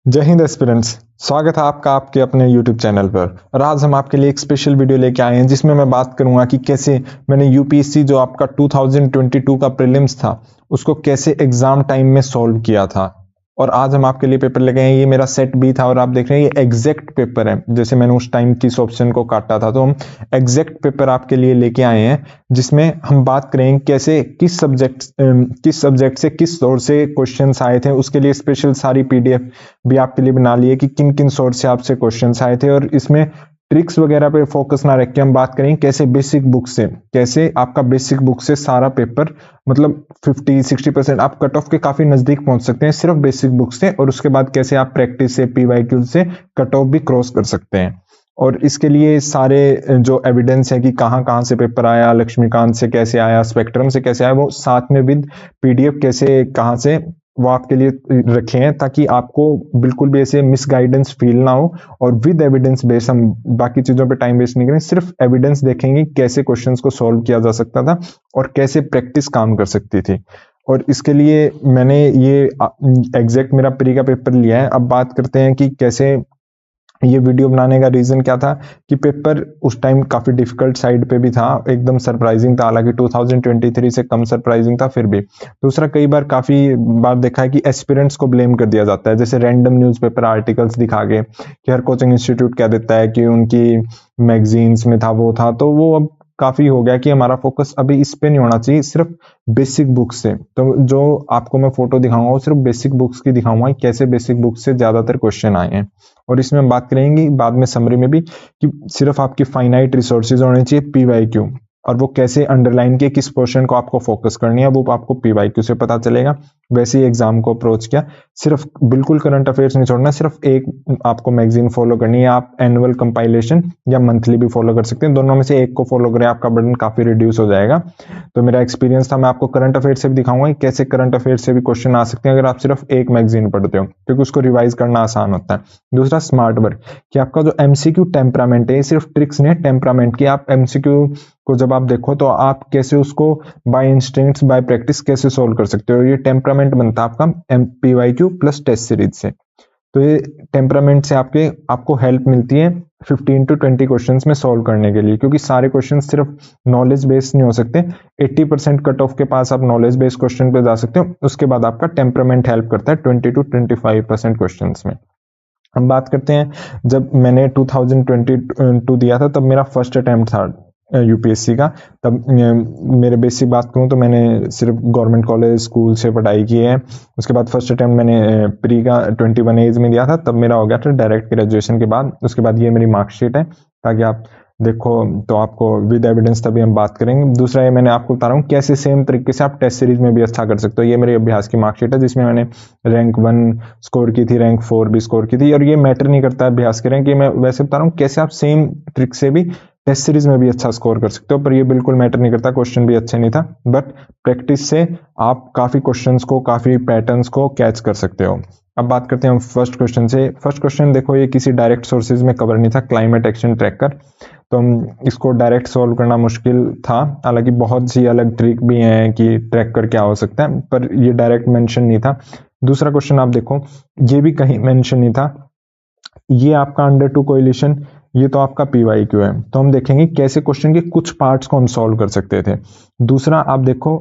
जय हिंद एस्पिरेंट्स। स्वागत है आपका आपके अपने YouTube चैनल पर। और आज हम आपके लिए एक स्पेशल वीडियो लेके आए हैं जिसमें मैं बात करूंगा कि कैसे मैंने यूपीएससी जो आपका 2022 का प्रीलिम्स था उसको कैसे एग्जाम टाइम में सॉल्व किया था। और आज हम आपके लिए पेपर लेके आए हैं। ये मेरा सेट बी था और आप देख रहे हैं ये एग्जैक्ट पेपर है जैसे मैंने उस टाइम किस ऑप्शन को काटा था। तो हम एग्जैक्ट पेपर आपके लिए लेके आए हैं जिसमें हम बात करेंगे कैसे किस सब्जेक्ट से किस सोर्स से क्वेश्चंस आए थे। उसके लिए स्पेशल सारी पीडीएफ भी आपके लिए बना लिए कि किन किन सोर्स से आपसे क्वेश्चंस आए थे। और इसमें ट्रिक्स वगैरह पे फोकस ना रख के हम बात करेंगे कैसे बेसिक बुक से, कैसे आपका बेसिक बुक से सारा पेपर मतलब 50-60% आप कट ऑफ के काफी नजदीक पहुंच सकते हैं सिर्फ बेसिक बुक से। और उसके बाद कैसे आप प्रैक्टिस से पीवाईक्यू से कट ऑफ भी क्रॉस कर सकते हैं। और इसके लिए सारे जो एविडेंस है कि कहाँ कहाँ से पेपर आया, लक्ष्मीकांत से कैसे आया, स्पेक्ट्रम से कैसे आया, वो साथ में विद पीडीएफ कैसे कहाँ से वो आपके लिए रखे हैं ताकि आपको बिल्कुल भी ऐसे मिस गाइडेंस फील ना हो। और विद एविडेंस बेस हम बाकी चीजों पे टाइम वेस्ट नहीं करेंगे, सिर्फ एविडेंस देखेंगे कैसे क्वेश्चंस को सॉल्व किया जा सकता था और कैसे प्रैक्टिस काम कर सकती थी। और इसके लिए मैंने ये एग्जैक्ट मेरा प्री का पेपर लिया है। अब बात करते हैं कि कैसे ये वीडियो बनाने का रीजन क्या था कि पेपर उस टाइम काफी डिफिकल्ट साइड पे भी था, एकदम सरप्राइजिंग था। हालांकि 2023 से कम सरप्राइजिंग था फिर भी। दूसरा, कई बार काफी बार देखा है कि एस्पिरेंट्स को ब्लेम कर दिया जाता है, जैसे रैंडम न्यूज़पेपर आर्टिकल्स दिखा के कि हर कोचिंग इंस्टीट्यूट क्या देता है कि उनकी मैगजीन्स में था वो था। तो वो अब काफी हो गया कि हमारा फोकस अभी इस पे नहीं होना चाहिए, सिर्फ बेसिक बुक्स से। तो जो आपको मैं फोटो दिखाऊंगा वो सिर्फ बेसिक बुक्स की दिखाऊंगा, कैसे बेसिक बुक्स से ज्यादातर क्वेश्चन आए हैं। और इसमें हम बात करेंगे बाद में समरी में भी कि सिर्फ आपकी फाइनाइट रिसोर्सेज होने चाहिए पीवाईक्यू, और वो कैसे अंडरलाइन के किस पोर्शन को आपको फोकस करनी है वो आपको पीवाईक्यू से पता चलेगा। वैसे ही एग्जाम को अप्रोच किया, सिर्फ बिल्कुल करंट अफेयर्स नहीं छोड़ना, सिर्फ एक आपको मैगजीन फॉलो करनी है। आप एनुअल कंपाइलेशन या मंथली भी फॉलो कर सकते हैं, दोनों में से एक को फॉलो करें, आपका बर्डन काफी रिड्यूस हो जाएगा। तो मेरा एक्सपीरियंस था, मैं आपको करंट अफेयर से भी दिखाऊंगा कैसे करंट अफेयर से भी क्वेश्चन आ सकते हैं अगर आप सिर्फ एक मैगजीन पढ़ते हो, क्योंकि उसको रिवाइज करना आसान होता है। दूसरा, स्मार्ट वर्क, कि आपका जो एमसीक्यू टेम्परामेंट है, सिर्फ ट्रिक्स नहीं है, टेम्परामेंट की आप एमसीक्यू को जब आप देखो तो आप कैसे उसको बाय इंस्टिंक्ट्स बाय प्रैक्टिस कैसे सोल्व कर सकते हो। ये टेम्परामेंट बनता है आपका पीवाईक्यू प्लस टेस्ट सीरीज से। तो ये टेम्परामेंट से आपको हेल्प मिलती है 15 to 20 क्वेश्चंस में सॉल्व करने के लिए, क्योंकि सारे क्वेश्चन सिर्फ नॉलेज बेस्ड नहीं हो सकते। 80% कट ऑफ के पास आप नॉलेज बेस्ड क्वेश्चन पे जा सकते हो, उसके बाद आपका टेम्परामेंट हेल्प करता है 20 to 25% क्वेश्चंस में। हम बात करते हैं, जब मैंने 2022 दिया था तब मेरा फर्स्ट अटेम्प्ट था यूपीएससी का। तब मेरे बेसिक बात करूं तो मैंने सिर्फ गवर्नमेंट कॉलेज स्कूल से पढ़ाई की है। उसके बाद फर्स्ट अटेम्प्ट मैंने प्री का 21 एज में दिया था, तब मेरा हो गया था डायरेक्ट ग्रेजुएशन के बाद। उसके बाद ये मेरी मार्कशीट है ताकि आप देखो, तो आपको विद एविडेंस तभी हम बात करेंगे। दूसरा, ये मैंने आपको बता रहा हूँ कैसे सेम तरीके से आप टेस्ट सीरीज में भी अच्छा कर सकते हो। ये मेरी अभ्यास की मार्कशीट है जिसमें मैंने रैंक 1 स्कोर की थी, रैंक 4 भी स्कोर की थी। और ये मैटर नहीं करता अभ्यास के रैंक, ये मैं वैसे बता रहा हूँ कैसे आप सेम ट्रिक से भी टेस्ट सीरीज में भी अच्छा स्कोर कर सकते हो। पर ये बिल्कुल मैटर नहीं करता, क्वेश्चन भी अच्छे नहीं था, बट प्रैक्टिस से आप काफी क्वेश्चंस को, काफी पैटर्न्स को कैच कर सकते हो। अब बात करते हैं हम फर्स्ट क्वेश्चन से। फर्स्ट क्वेश्चन देखो, ये किसी डायरेक्ट सोर्सेज में कवर नहीं था, क्लाइमेट एक्शन ट्रैकर। तो हम इसको डायरेक्ट सॉल्व करना मुश्किल था, हालांकि बहुत सी अलग ट्रिक भी हैं कि ट्रैकर क्या हो सकता है, पर ये डायरेक्ट मेंशन नहीं था। दूसरा क्वेश्चन आप देखो, ये भी कहीं मेंशन नहीं था। ये आपका अंडर टू कोएलिशन, ये तो आपका पीवाईक्यू है। तो हम देखेंगे कैसे क्वेश्चन के कुछ पार्ट्स को हम सॉल्व कर सकते थे। दूसरा, आप देखो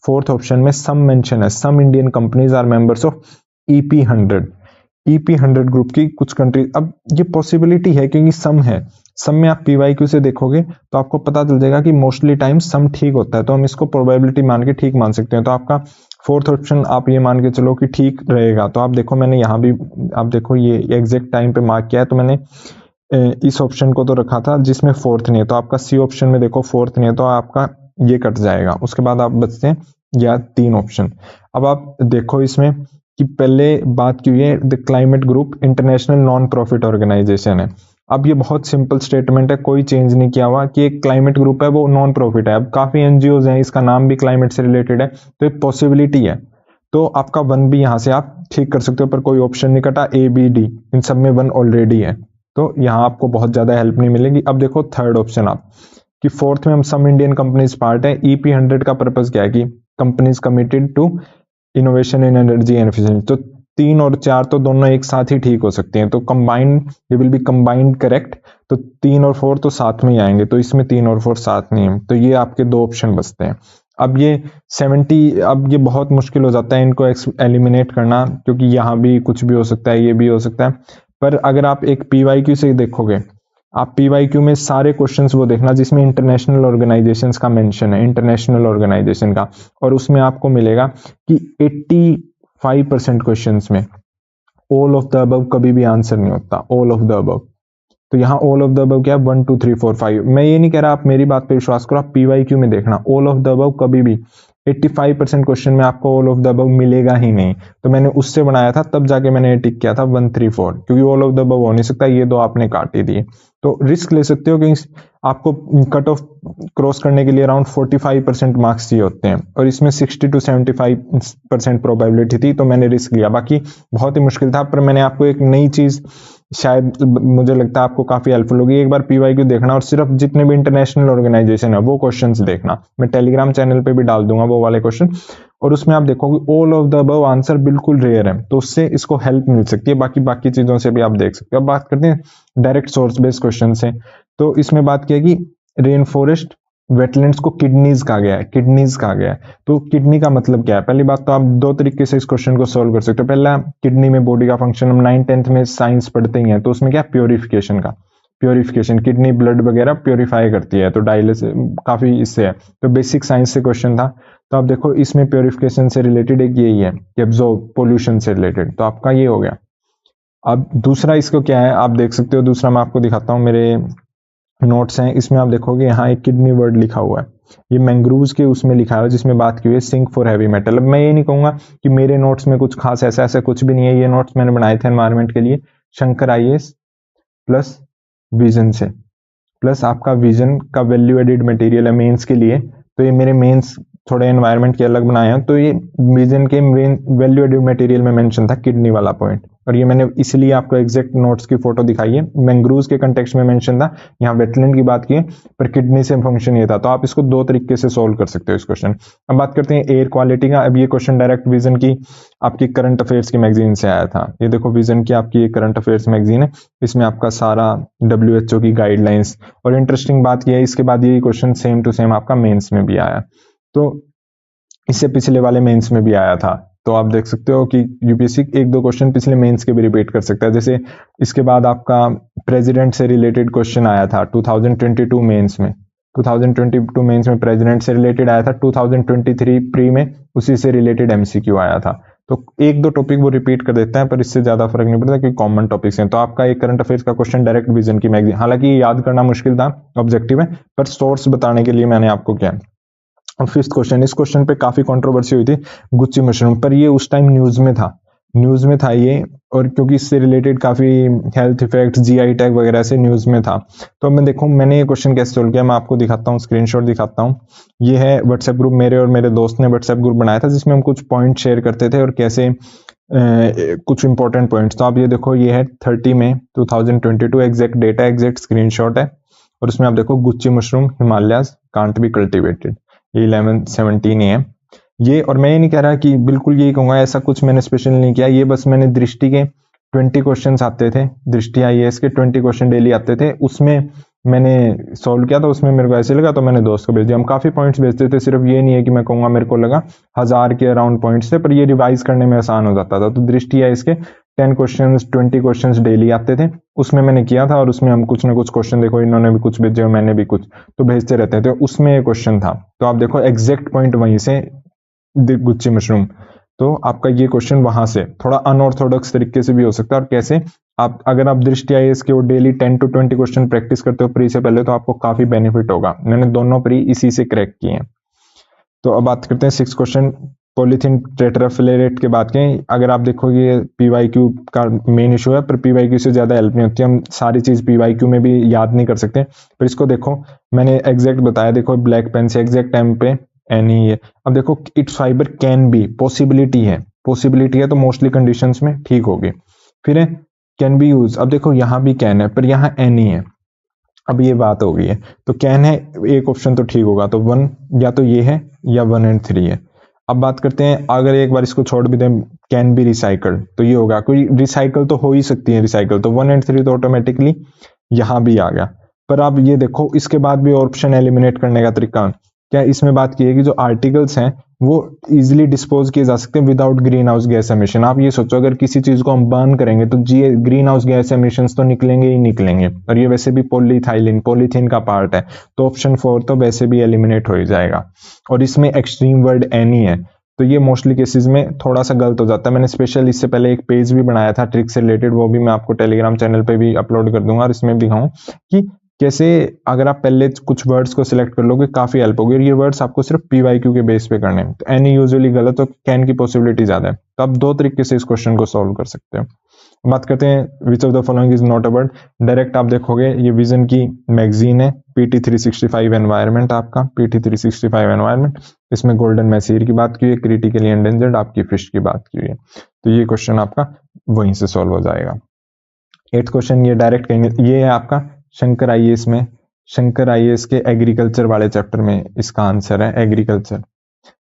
फोर्थ ऑप्शन में सम मेंशन है, some Indian companies are members of EP100। EP100 group की कुछ कंट्री, अब ये पॉसिबिलिटी है क्योंकि सम है, सम में आप पीवाईक्यू से देखोगे तो आपको पता चल जाएगा कि मोस्टली टाइम सम ठीक होता है, तो हम इसको प्रोबेबिलिटी मान के ठीक मान सकते हैं। तो आपका फोर्थ ऑप्शन आप ये मान के चलो कि ठीक रहेगा। तो आप देखो, मैंने यहाँ भी आप देखो ये एग्जैक्ट टाइम पे मार्क किया है, तो मैंने इस ऑप्शन को तो रखा था जिसमें फोर्थ नहीं है, तो आपका सी ऑप्शन में देखो फोर्थ नहीं है, तो आपका ये कट जाएगा। उसके बाद आप बचते हैं या 3 ऑप्शन। अब आप देखो इसमें कि पहले बात की हुई है the climate group international non profit organization है। अब ये बहुत सिंपल स्टेटमेंट है, कोई चेंज नहीं किया हुआ कि एक क्लाइमेट ग्रुप है वो नॉन प्रॉफिट है। अब काफी एनजीओज हैं, इसका नाम भी क्लाइमेट से रिलेटेड है, तो एक पॉसिबिलिटी है। तो आपका 1 भी यहाँ से आप ठीक कर सकते हो, पर कोई ऑप्शन नहीं कटा, A B D इन सब में 1 ऑलरेडी है, तो यहाँ आपको बहुत ज्यादा हेल्प नहीं मिलेगी। अब देखो थर्ड ऑप्शन आप कि फोर्थ में हम सम इंडियन कंपनीज पार्ट है। EP100 का पर्पस क्या है कि companies committed to innovation in energy and efficiency. तो 3 और 4 तो दोनों एक साथ ही ठीक हो सकते हैं, तो कंबाइंड ये विल बी कंबाइंड करेक्ट, तो 3 और 4 तो साथ में ही आएंगे, तो इसमें 3 और 4 साथ नहीं है, तो ये आपके 2 ऑप्शन बचते हैं। अब ये 70, अब ये बहुत मुश्किल हो जाता है इनको एलिमिनेट करना, क्योंकि यहाँ भी कुछ भी हो सकता है, ये भी हो सकता है। पर अगर आप एक PYQ से देखोगे, आप PYQ में सारे क्वेश्चंस वो देखना जिसमें इंटरनेशनल ऑर्गेनाइजेशंस का मेंशन है, इंटरनेशनल ऑर्गेनाइजेशन का, और उसमें आपको मिलेगा कि 85% क्वेश्चंस में ऑल ऑफ द अबव कभी भी आंसर नहीं होता, ऑल ऑफ द अबव। तो यहाँ ऑल ऑफ द अबव क्या है, 1 2 3 4 5। मैं ये नहीं कह रहा आप मेरी बात पे विश्वास करो, आप PYQ में देखना ऑल ऑफ द अबव कभी भी 85% क्वेश्चन में आपको ऑल ऑफ द अबव मिलेगा ही नहीं। तो मैंने उससे बनाया था, तब जाके मैंने टिक किया था 1 3 4, क्योंकि ऑल ऑफ द अबव हो नहीं सकता, ये दो आपने काट ही दिए। तो रिस्क ले सकते हो कि आपको कट ऑफ क्रॉस करने के लिए अराउंड 45% मार्क्स चाहिए होते हैं, और इसमें 60 to 75% प्रोबेबिलिटी थी, तो मैंने रिस्क लिया। बाकी बहुत ही मुश्किल था, पर मैंने आपको एक नई चीज, शायद मुझे लगता है आपको काफी हेल्पफुल होगी। एक बार PYQ देखना और सिर्फ जितने भी इंटरनेशनल ऑर्गेनाइजेशन है वो क्वेश्चंस देखना, मैं टेलीग्राम चैनल पे भी डाल दूंगा वो वाले क्वेश्चन, और उसमें आप देखोगे all of the above answer बिल्कुल रेयर है, तो उससे इसको हेल्प मिल सकती है। बाकी चीजों से भी आप देख सकते हो। अब बात करते हैं डायरेक्ट सोर्स बेस्ड क्वेश्चन से, तो इसमें बात किया कि रेन फॉरेस्ट वेटलैंड्स को किडनीज कहा गया है, किडनीज कहा गया है। तो किडनी का मतलब क्या है? पहली बात तो आप 2 तरीके से इस क्वेश्चन को सोल्व कर सकते हो। पहला, किडनी में बॉडी का फंक्शन हम 9th 10th में साइंस पढ़ते ही हैं, तो उसमें क्या प्योरिफिकेशन का, प्योरिफिकेशन, किडनी ब्लड वगैरह प्योरीफाई करती है, तो डायलिसिस काफी इससे है, तो बेसिक साइंस से क्वेश्चन था। तो आप देखो इसमें प्योरिफिकेशन से रिलेटेड एक यही है कि एब्जॉर्ब पोल्यूशन से रिलेटेड, तो आपका ये हो गया। अब दूसरा इसको क्या है आप देख सकते हो, दूसरा मैं आपको दिखाता हूँ, मेरे नोट्स हैं, इसमें आप देखोगे यहाँ एक किडनी वर्ड लिखा हुआ है, ये मैंग्रूव्स के उसमें लिखा है जिसमें बात की हुई है सिंक फॉर हैवी मेटल। अब मैं ये नहीं कहूंगा कि मेरे नोट्स में कुछ खास ऐसा कुछ भी नहीं है, ये नोट्स मैंने बनाए थे एनवायरमेंट के लिए, शंकर IAS प्लस विजन से, प्लस आपका विजन का वैल्यू एडिड मटेरियल है मेंस के लिए, तो ये मेरे मेंस थोड़े एनवायरमेंट के अलग बनाए हैं, तो ये विजन के मेन वैल्यू एडिड मटेरियल में मेंशन था किडनी वाला पॉइंट, और ये मैंने इसलिए आपको एग्जैक्ट नोट्स की फोटो दिखाई है। मैंग्रूव्स के कंटेक्स्ट में मेंशन था, यहाँ वेटलैंड की बात की है, पर किडनी से फंक्शन ये था। तो आप इसको 2 तरीके से सोल्व कर सकते हो इस क्वेश्चन। अब बात करते हैं एयर क्वालिटी का। अब ये क्वेश्चन डायरेक्ट विजन की आपकी करंट अफेयर्स की मैगजीन से आया था। ये देखो विजन की आपकी करंट अफेयर्स मैगजीन है, इसमें आपका सारा WHO की गाइडलाइंस, और इंटरेस्टिंग बात यह है इसके बाद ये क्वेश्चन सेम टू सेम आपका मेंस में भी आया, तो इससे पिछले वाले मेंस में भी आया था। तो आप देख सकते हो कि UPSC 1-2 क्वेश्चन पिछले मेंस के भी रिपीट कर सकता है। जैसे इसके बाद आपका प्रेसिडेंट से रिलेटेड क्वेश्चन आया था 2022 मेंस में, 2022 मेंस में प्रेसिडेंट से रिलेटेड आया था, 2023 प्री में उसी से रिलेटेड MCQ आया था। तो 1-2 टॉपिक वो रिपीट कर देते हैं, पर इससे ज्यादा फर्क नहीं पड़ता क्योंकि कॉमन टॉपिक्स हैं। तो आपका एक करंट अफेयर्स का क्वेश्चन डायरेक्ट विजन की मैगजीन, हालांकि ये याद करना मुश्किल था, ऑब्जेक्टिव है, पर सोर्स बताने के लिए मैंने आपको क्या। और 5th क्वेश्चन, इस क्वेश्चन पे काफी कंट्रोवर्सी हुई थी गुच्ची मशरूम पर, ये उस टाइम न्यूज में था ये, और क्योंकि इससे रिलेटेड काफी हेल्थ इफेक्ट GI टैग वगैरह से न्यूज में था। तो अब मैं देखूं मैंने ये क्वेश्चन कैसे सोल्व किया, मैं आपको दिखाता हूँ, स्क्रीनशॉट दिखाता हूँ। ये है व्हाट्सएप ग्रुप, मेरे और मेरे दोस्त ने व्हाट्सएप ग्रुप बनाया था जिसमें हम कुछ पॉइंट शेयर करते थे और कैसे कुछ इंपॉर्टेंट पॉइंट्स। तो आप ये देखो, ये है 30 मई 2022, एग्जैक्ट डेटा, एग्जैक्ट स्क्रीनशॉट है, और उसमें आप देखो Gucci mushroom Himalayas can't be cultivated, 11-17 ही है ये। और मैं ये नहीं कह रहा कि बिल्कुल यही कहूंगा, ऐसा कुछ मैंने स्पेशल नहीं किया, ये बस मैंने दृष्टि के 20 क्वेश्चंस आते थे, दृष्टि IAS के 20 क्वेश्चन डेली आते थे, उसमें मैंने सॉल्व किया था, उसमें मेरे को ऐसे लगा तो मैंने दोस्त को भेज दिया। हम काफी पॉइंट्स भेजते थे, सिर्फ ये नहीं है कि मैं कहूंगा मेरे को लगा 1000 के अराउंड पॉइंट्स थे, पर ये रिवाइज करने में आसान हो जाता था। तो दृष्टि IAS के 10 क्वेश्चंस 20 क्वेश्चंस डेली आते थे, उसमें मैंने किया था, और उसमें हम कुछ ना कुछ क्वेश्चन, देखो इन्होंने भी कुछ भेजे और मैंने भी कुछ, तो भेजते रहते थे, तो उसमें एक क्वेश्चन था। तो आप देखो एग्जैक्ट पॉइंट वहीं से गुच्ची मशरूम, तो आपका ये क्वेश्चन वहां से थोड़ा अनऑर्थोडॉक्स तरीके से भी हो सकता है। और कैसे, आप अगर आप दृष्टि IAS के वो डेली 10 to 20 क्वेश्चन प्रैक्टिस करते हो प्री से पहले, तो आपको काफी बेनिफिट होगा। मैंने दोनों प्री इसी से क्रैक किए हैं। तो अब बात करते हैं 6th क्वेश्चन, पॉलीथीन टेट्राफ्लोरेट के बात करें। अगर आप देखोगे PYQ का मेन इशू है, पर PYQ से ज्यादा हेल्प नहीं होती, हम सारी चीज PYQ में भी याद नहीं कर सकते। पर इसको देखो मैंने एग्जैक्ट बताया, देखो ब्लैक पेन से एग्जैक्ट टाइम पे एनी है। अब देखो it's fibre can be, possibility है तो मोस्टली कंडीशंस में ठीक होगी। फिर है कैन बी यूज, अब देखो यहाँ भी कैन है पर यहाँ एनी है, अब ये बात हो गई है, तो कैन है एक ऑप्शन तो ठीक होगा, तो 1 या तो ये है या 1 and 3 है। अब बात करते हैं, अगर एक बार इसको छोड़ भी दें कैन बी रिसाइकल्ड, तो ये होगा कोई रिसाइकल तो हो ही सकती है, रिसाइकल तो 1 and 3 तो ऑटोमेटिकली यहाँ भी आ गया। पर अब ये देखो इसके बाद भी ऑप्शन एलिमिनेट करने का तरीका क्या इसमें बात की है कि जो आर्टिकल्स हैं वो इजीली डिस्पोज किए जा सकते हैं without green house gas emission. आप ये सोचो अगर किसी चीज को हम बर्न करेंगे तो ग्रीन हाउस गैस एमिशन तो निकलेंगे ही निकलेंगे, और ये वैसे भी पॉलीथाइलिन पॉलीथीन का पार्ट है, तो ऑप्शन 4 तो वैसे भी एलिमिनेट हो ही जाएगा। और इसमें एक्सट्रीम वर्ड एनी है, तो ये मोस्टली केसेस में थोड़ा सा गलत हो जाता है। मैंने स्पेशल इससे पहले एक पेज भी बनाया था ट्रिक से रिलेटेड, वो भी मैं आपको टेलीग्राम चैनल पे भी अपलोड कर दूंगा, और इसमें भी दिखाऊं कि कैसे अगर आप पहले कुछ वर्ड्स को सिलेक्ट कर लोगे काफी हेल्प होगी। और ये वर्ड्स आपको सिर्फ पीवाईक्यू के बेस पे करने हैं, तो एनी यूजुअली गलत और कैन की पॉसिबिलिटी ज्यादा है। तो आप 2 तरीके से इस क्वेश्चन को सॉल्व कर सकते हो। बात करते हैं which of the following is not a word. Direct आप देखोगे ये विजन की मैगजीन है, PT 365 एनवायरमेंट, आपका PT 365 एनवायरमेंट, इसमें गोल्डन मैसीर की बात की है, क्रिटिकली एंडेंजर्ड आपकी फिश की बात की है, तो ये क्वेश्चन आपका वहीं से सॉल्व हो जाएगा। 8th क्वेश्चन ये डायरेक्ट कहेंगे, ये है आपका शंकर आईएएस में, शंकर आईएएस के एग्रीकल्चर वाले चैप्टर में इसका आंसर है एग्रीकल्चर।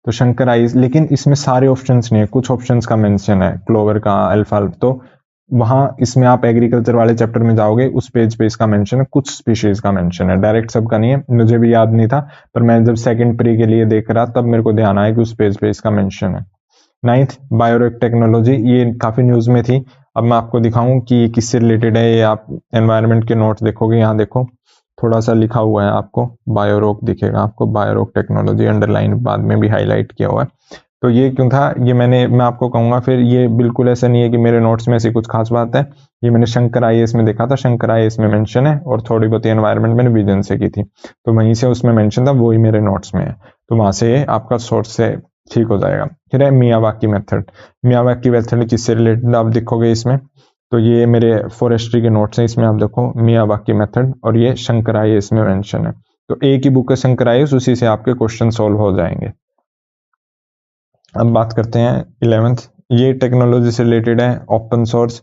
तो शंकर आईएएस, लेकिन इसमें सारे ऑप्शंस नहीं है, कुछ ऑप्शंस का मेंशन है, क्लोवर का, अल्फा, तो वहां इसमें आप एग्रीकल्चर वाले चैप्टर में जाओगे उस पेज पे इसका मेंशन है, कुछ स्पीशीज का मेंशन है, डायरेक्ट सबका नहीं है। मुझे भी याद नहीं था, पर मैं जब सेकंड प्री के लिए देख रहा तब मेरे को ध्यान आया कि उस पेज पे इसका मेंशन है। 9th बायोरिक टेक्नोलॉजी, ये काफी न्यूज में थी। अब मैं आपको दिखाऊं कि ये किससे रिलेटेड है। ये आप एनवायरनमेंट के नोट्स देखोगे, यहाँ देखो थोड़ा सा लिखा हुआ है, आपको बायोरोक दिखेगा, आपको बायोरोक टेक्नोलॉजी अंडरलाइन बाद में भी हाईलाइट किया हुआ है। तो ये क्यों था, ये मैं आपको कहूंगा फिर, ये बिल्कुल ऐसा नहीं है कि मेरे नोट्स में ऐसी कुछ खास बात है, ये मैंने शंकर आईएएस में देखा था, शंकर आईएएस में मेंशन है, और थोड़ी बहुत एनवायरनमेंट मैंने विजन से की थी, तो वहीं से उसमें मेंशन था, वही मेरे नोट्स में है, तो वहां से आपका सोर्स से ठीक हो जाएगा। फिर है मियावाकी मेथड। मियावाकी मेथड किससे रिलेटेड आप देखोगे इसमें, तो ये मेरे फॉरेस्ट्री के नोट्स हैं, इसमें आप देखो मियावाकी मेथड, और ये शंकर आईएएस में मेंशन है, तो एक ही बुक है शंकर आईएएस, उसी से आपके क्वेश्चन सॉल्व हो जाएंगे। अब बात करते हैं 11th, ये टेक्नोलॉजी से रिलेटेड है, ओपन सोर्स।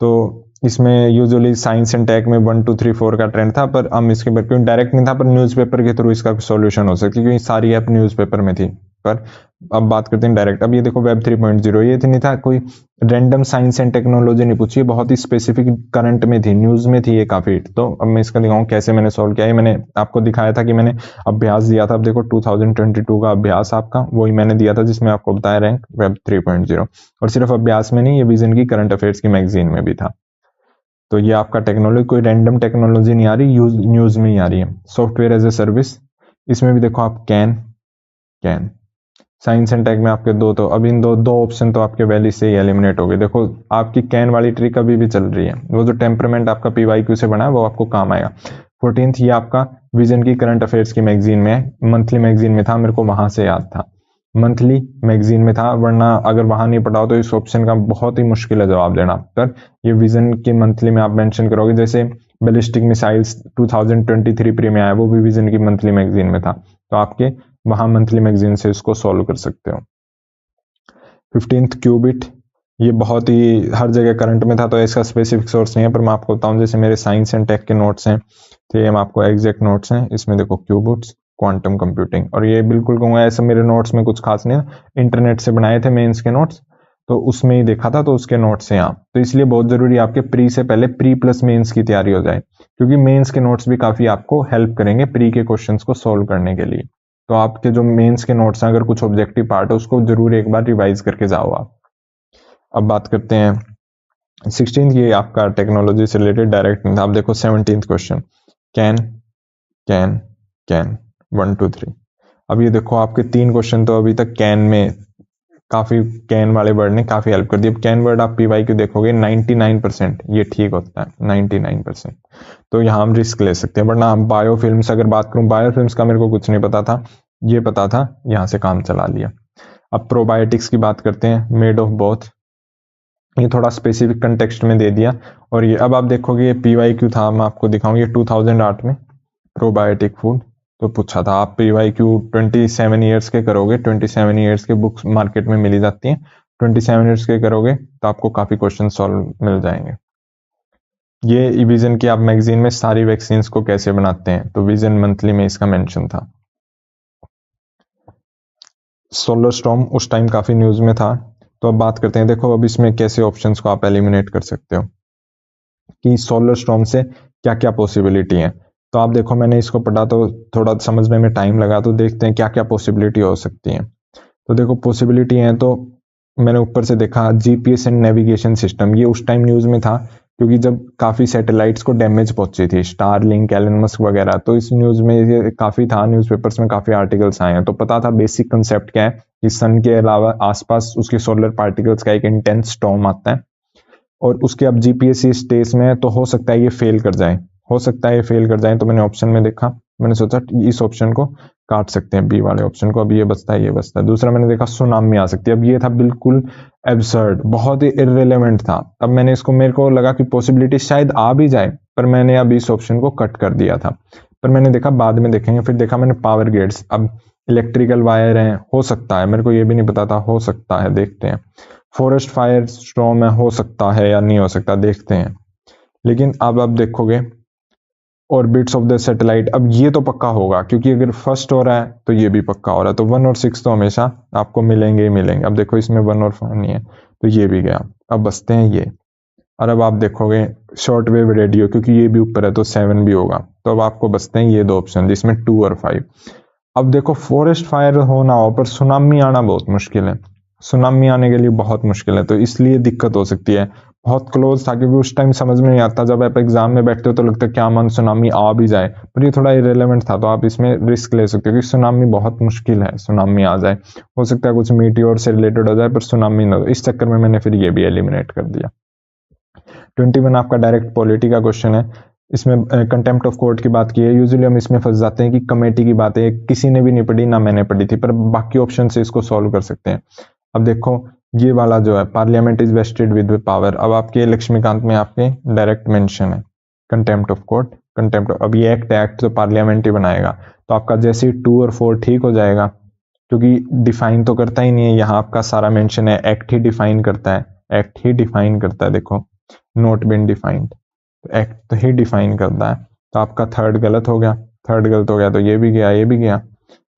तो इसमें यूजुअली साइंस एंड टेक में 1 2 3 4 का ट्रेंड था, पर हम इसके क्यों डायरेक्ट नहीं था, पर न्यूज़पेपर के थ्रू इसका सॉल्यूशन हो सकती है, क्योंकि सारी ऐप न्यूज़पेपर में थी। पर अब बात करते हैं डायरेक्ट। अब ये देखो वेब 3.0, ये नहीं था कोई रैंडम साइंस एंड टेक्नोलॉजी नहीं पूछी, बहुत ही स्पेसिफिक करंट में थी, न्यूज में थी ये काफी। तो अब मैं इसका दिखाऊं कैसे मैंने सॉल्व किया है। मैंने आपको दिखाया था कि मैंने अभ्यास दिया था, अब देखो 2022 का अभ्यास आपका वही मैंने दिया था, जिसमें आपको बताया रैंक वेब 3.0, और सिर्फ अभ्यास में नहीं, ये विजन की करंट अफेयर्स की मैगजीन में भी था। तो ये आपका टेक्नोलॉजी, कोई रैंडम टेक्नोलॉजी नहीं आ रही, न्यूज में ही आ रही है। सॉफ्टवेयर एज ए सर्विस, इसमें भी देखो आप कैन साइंस एंड टेक में आपके दो, तो अब इन दो ऑप्शन तो आपके वैल्यू से ही एलिमिनेट हो गए। देखो आपकी कैन वाली ट्रिक अभी भी चल रही है, वो जो टेम्परामेंट आपका पीवाईक्यू से बना है वो आपको काम आएगा। 14th ये आपका विजन की करंट अफेयर्स की मैगजीन में है, मंथली मैगजीन में था, मेरे को वहां से याद था, मंथली मैगजीन में था, वरना अगर वहां नहीं पढ़ाओ तो इस ऑप्शन का बहुत ही मुश्किल है जवाब देना। पर ये विजन के मंथली में आप मेंशन करोगे, जैसे बैलिस्टिक मिसाइल्स 2023 प्री में आया, वो भी विजन की मंथली मैगजीन में था, तो आपके वहां मंथली मैगजीन से इसको सॉल्व कर सकते हो। 15th क्यूबिट, ये बहुत ही हर जगह करंट में था, तो इसका स्पेसिफिक सोर्स नहीं है, पर मैं आपको बताऊं, जैसे मेरे साइंस एंड टेक के नोट्स हैं, तो ये आपको एग्जैक्ट नोट्स हैं, इसमें देखो क्यूबिट्स क्वांटम कंप्यूटिंग, और ये बिल्कुल कहूंगा ऐसा मेरे नोट्स में कुछ खास नहीं है, इंटरनेट से बनाए थे मेंस के नोट्स, तो उसमें ही देखा था, तो उसके नोट्स हैं यहाँ। तो इसलिए बहुत जरूरी है आपके प्री से पहले प्री प्लस मेंस की तैयारी हो जाए, क्योंकि मेंस के नोट्स भी काफी आपको हेल्प करेंगे प्री के क्वेश्चंस को सोल्व करने के लिए। तो आपके जो मेंस के नोट्स हैं, अगर कुछ ऑब्जेक्टिव पार्ट है उसको जरूर एक बार रिवाइज करके जाओ आप। अब बात करते हैं 16th, ये आपका टेक्नोलॉजी से रिलेटेड डायरेक्ट नहीं था। अब देखो 17th क्वेश्चन, कैन 1 2 3। अब ये देखो आपके 3 क्वेश्चन तो अभी तक कैन में काफी, कैन वाले वर्ड ने काफी हेल्प कर दी। अब कैन वर्ड आप पीवाईक्यू देखोगे 99% ये ठीक होता है, 99%, तो यहाँ हम रिस्क ले सकते हैं। वरना हम बायोफिल्म्स अगर बात करूं, बायोफिल्म्स का मेरे को कुछ नहीं पता था, ये पता था, यहाँ से काम चला लिया। अब प्रोबायोटिक्स की बात करते हैं, मेड ऑफ बोथ, ये थोड़ा स्पेसिफिक कंटेक्स्ट में दे दिया। और ये अब आप देखोगे ये पीवाईक्यू था, मैं आपको दिखाऊं, ये 2008 में प्रोबायोटिक फूड तो पूछा था। आप पीवाईक्यू 27 ईयर्स के करोगे, 27 ईयर्स के बुक्स मार्केट में मिली जाती हैं, 27 ईयर्स के करोगे तो आपको काफी क्वेश्चन सॉल्व मिल जाएंगे। ये विजन की आप मैगजीन में सारी वैक्सीन को कैसे बनाते हैं, तो विजन मंथली में इसका मेंशन था। सोलर स्टॉर्म उस टाइम काफी न्यूज में था, तो अब बात करते हैं, देखो अब इसमें कैसे ऑप्शंस को आप एलिमिनेट कर सकते हो कि सोलर स्टॉर्म से क्या क्या पॉसिबिलिटी है। तो आप देखो मैंने इसको पढ़ा तो थोड़ा समझने में टाइम लगा, तो देखते हैं क्या क्या पॉसिबिलिटी हो सकती है। तो देखो पॉसिबिलिटी है, तो मैंने ऊपर से देखा जीपीएस एंड नेविगेशन सिस्टम, ये उस टाइम न्यूज में था क्योंकि जब काफी सैटेलाइट्स को डैमेज पहुंची थी, स्टारलिंक, एलन मस्क वगैरह, तो इस न्यूज में ये काफी था, न्यूज़पेपर्स में काफी आर्टिकल्स आए हैं, तो पता था बेसिक कंसेप्ट क्या है कि सन के अलावा आसपास उसके सोलर पार्टिकल्स का एक इंटेंस स्टॉर्म आता है और उसके अब जीपीएस इस स्टेज में है, तो हो सकता है ये फेल कर जाए, हो सकता है ये फेल कर जाए। तो मैंने ऑप्शन में देखा, मैंने सोचा इस ऑप्शन को काट सकते हैं, बी वाले ऑप्शन को, अब ये बचता है, ये बचता है। दूसरा मैंने देखा सुनामी आ सकती है, अब ये था बिल्कुल एब्सर्ड, बहुत ही इररिलेवेंट था। अब मैंने इसको, मेरे को लगा कि पॉसिबिलिटी शायद आ भी जाए, पर मैंने अब इस ऑप्शन को कट कर दिया था। पर मैंने देखा बाद में देखेंगे, फिर देखा मैंने पावर ग्रिड्स, अब इलेक्ट्रिकल वायर हैं, हो सकता है, मेरे को ये भी नहीं पता था, हो सकता है, देखते हैं। फॉरेस्ट फायर स्टॉर्म है, हो सकता है या नहीं हो सकता, देखते हैं। लेकिन अब देखोगे ऑर्बिट्स ऑफ द सैटेलाइट, अब ये तो पक्का होगा क्योंकि अगर फर्स्ट हो रहा है तो ये भी पक्का हो रहा है, तो 1 और 6 तो हमेशा आपको मिलेंगे ही मिलेंगे। अब देखो इसमें 1 और 5 नहीं है, तो ये भी गया, अब बचते हैं ये। और अब आप देखोगे शॉर्ट वेव रेडियो, क्योंकि ये भी ऊपर है तो 7 भी होगा, तो अब आपको बचते हैं ये दो ऑप्शन जिसमें 2 और 5। अब देखो फॉरेस्ट फायर होना हो पर सुनामी आना बहुत मुश्किल है, सुनामी आने के लिए बहुत मुश्किल है, तो इसलिए दिक्कत हो सकती है। बहुत क्लोज था क्योंकि उस टाइम समझ में नहीं आता, जब आप एग्जाम में बैठते हो तो लगता है क्या मन सुनामी आ भी जाए, पर ये थोड़ा इरेलेवेंट था, तो आप इसमें रिस्क ले सकते हो कि सुनामी बहुत मुश्किल है, सुनामी आ जाए, हो सकता है कुछ मीटियोर से रिलेटेड हो जाए पर सुनामी ना हो, इस चक्कर में मैंने फिर ये भी एलिमिनेट कर दिया। 21 आपका डायरेक्ट पॉलिटी का क्वेश्चन है, इसमें कंटेम्प्ट ऑफ कोर्ट की बात की है। यूजुअली हम इसमें फंस जाते हैं कि कमेटी की बात है, किसी ने भी नहीं पढ़ी ना मैंने पढ़ी थी, पर बाकी ऑप्शन से इसको सॉल्व कर सकते हैं। अब देखो ये वाला जो है parliament is wasted with power, अब आपके लक्ष्मीकांत में आपके डायरेक्ट मेंशन है कंटेम्प्ट ऑफ कोर्ट, कंटेम्प्ट, अब ये एक्ट तो पार्लियामेंट ही बनाएगा, तो आपका जैसे 2 और 4 ठीक हो जाएगा क्योंकि डिफाइन तो करता ही नहीं है, यहाँ आपका सारा मेंशन है, एक्ट ही डिफाइन करता है, एक्ट ही डिफाइन करता है, देखो नॉट बीन डिफाइंड, एक्ट तो ही डिफाइन करता है, तो आपका थर्ड गलत हो गया, थर्ड गलत हो गया तो ये भी गया, ये भी गया।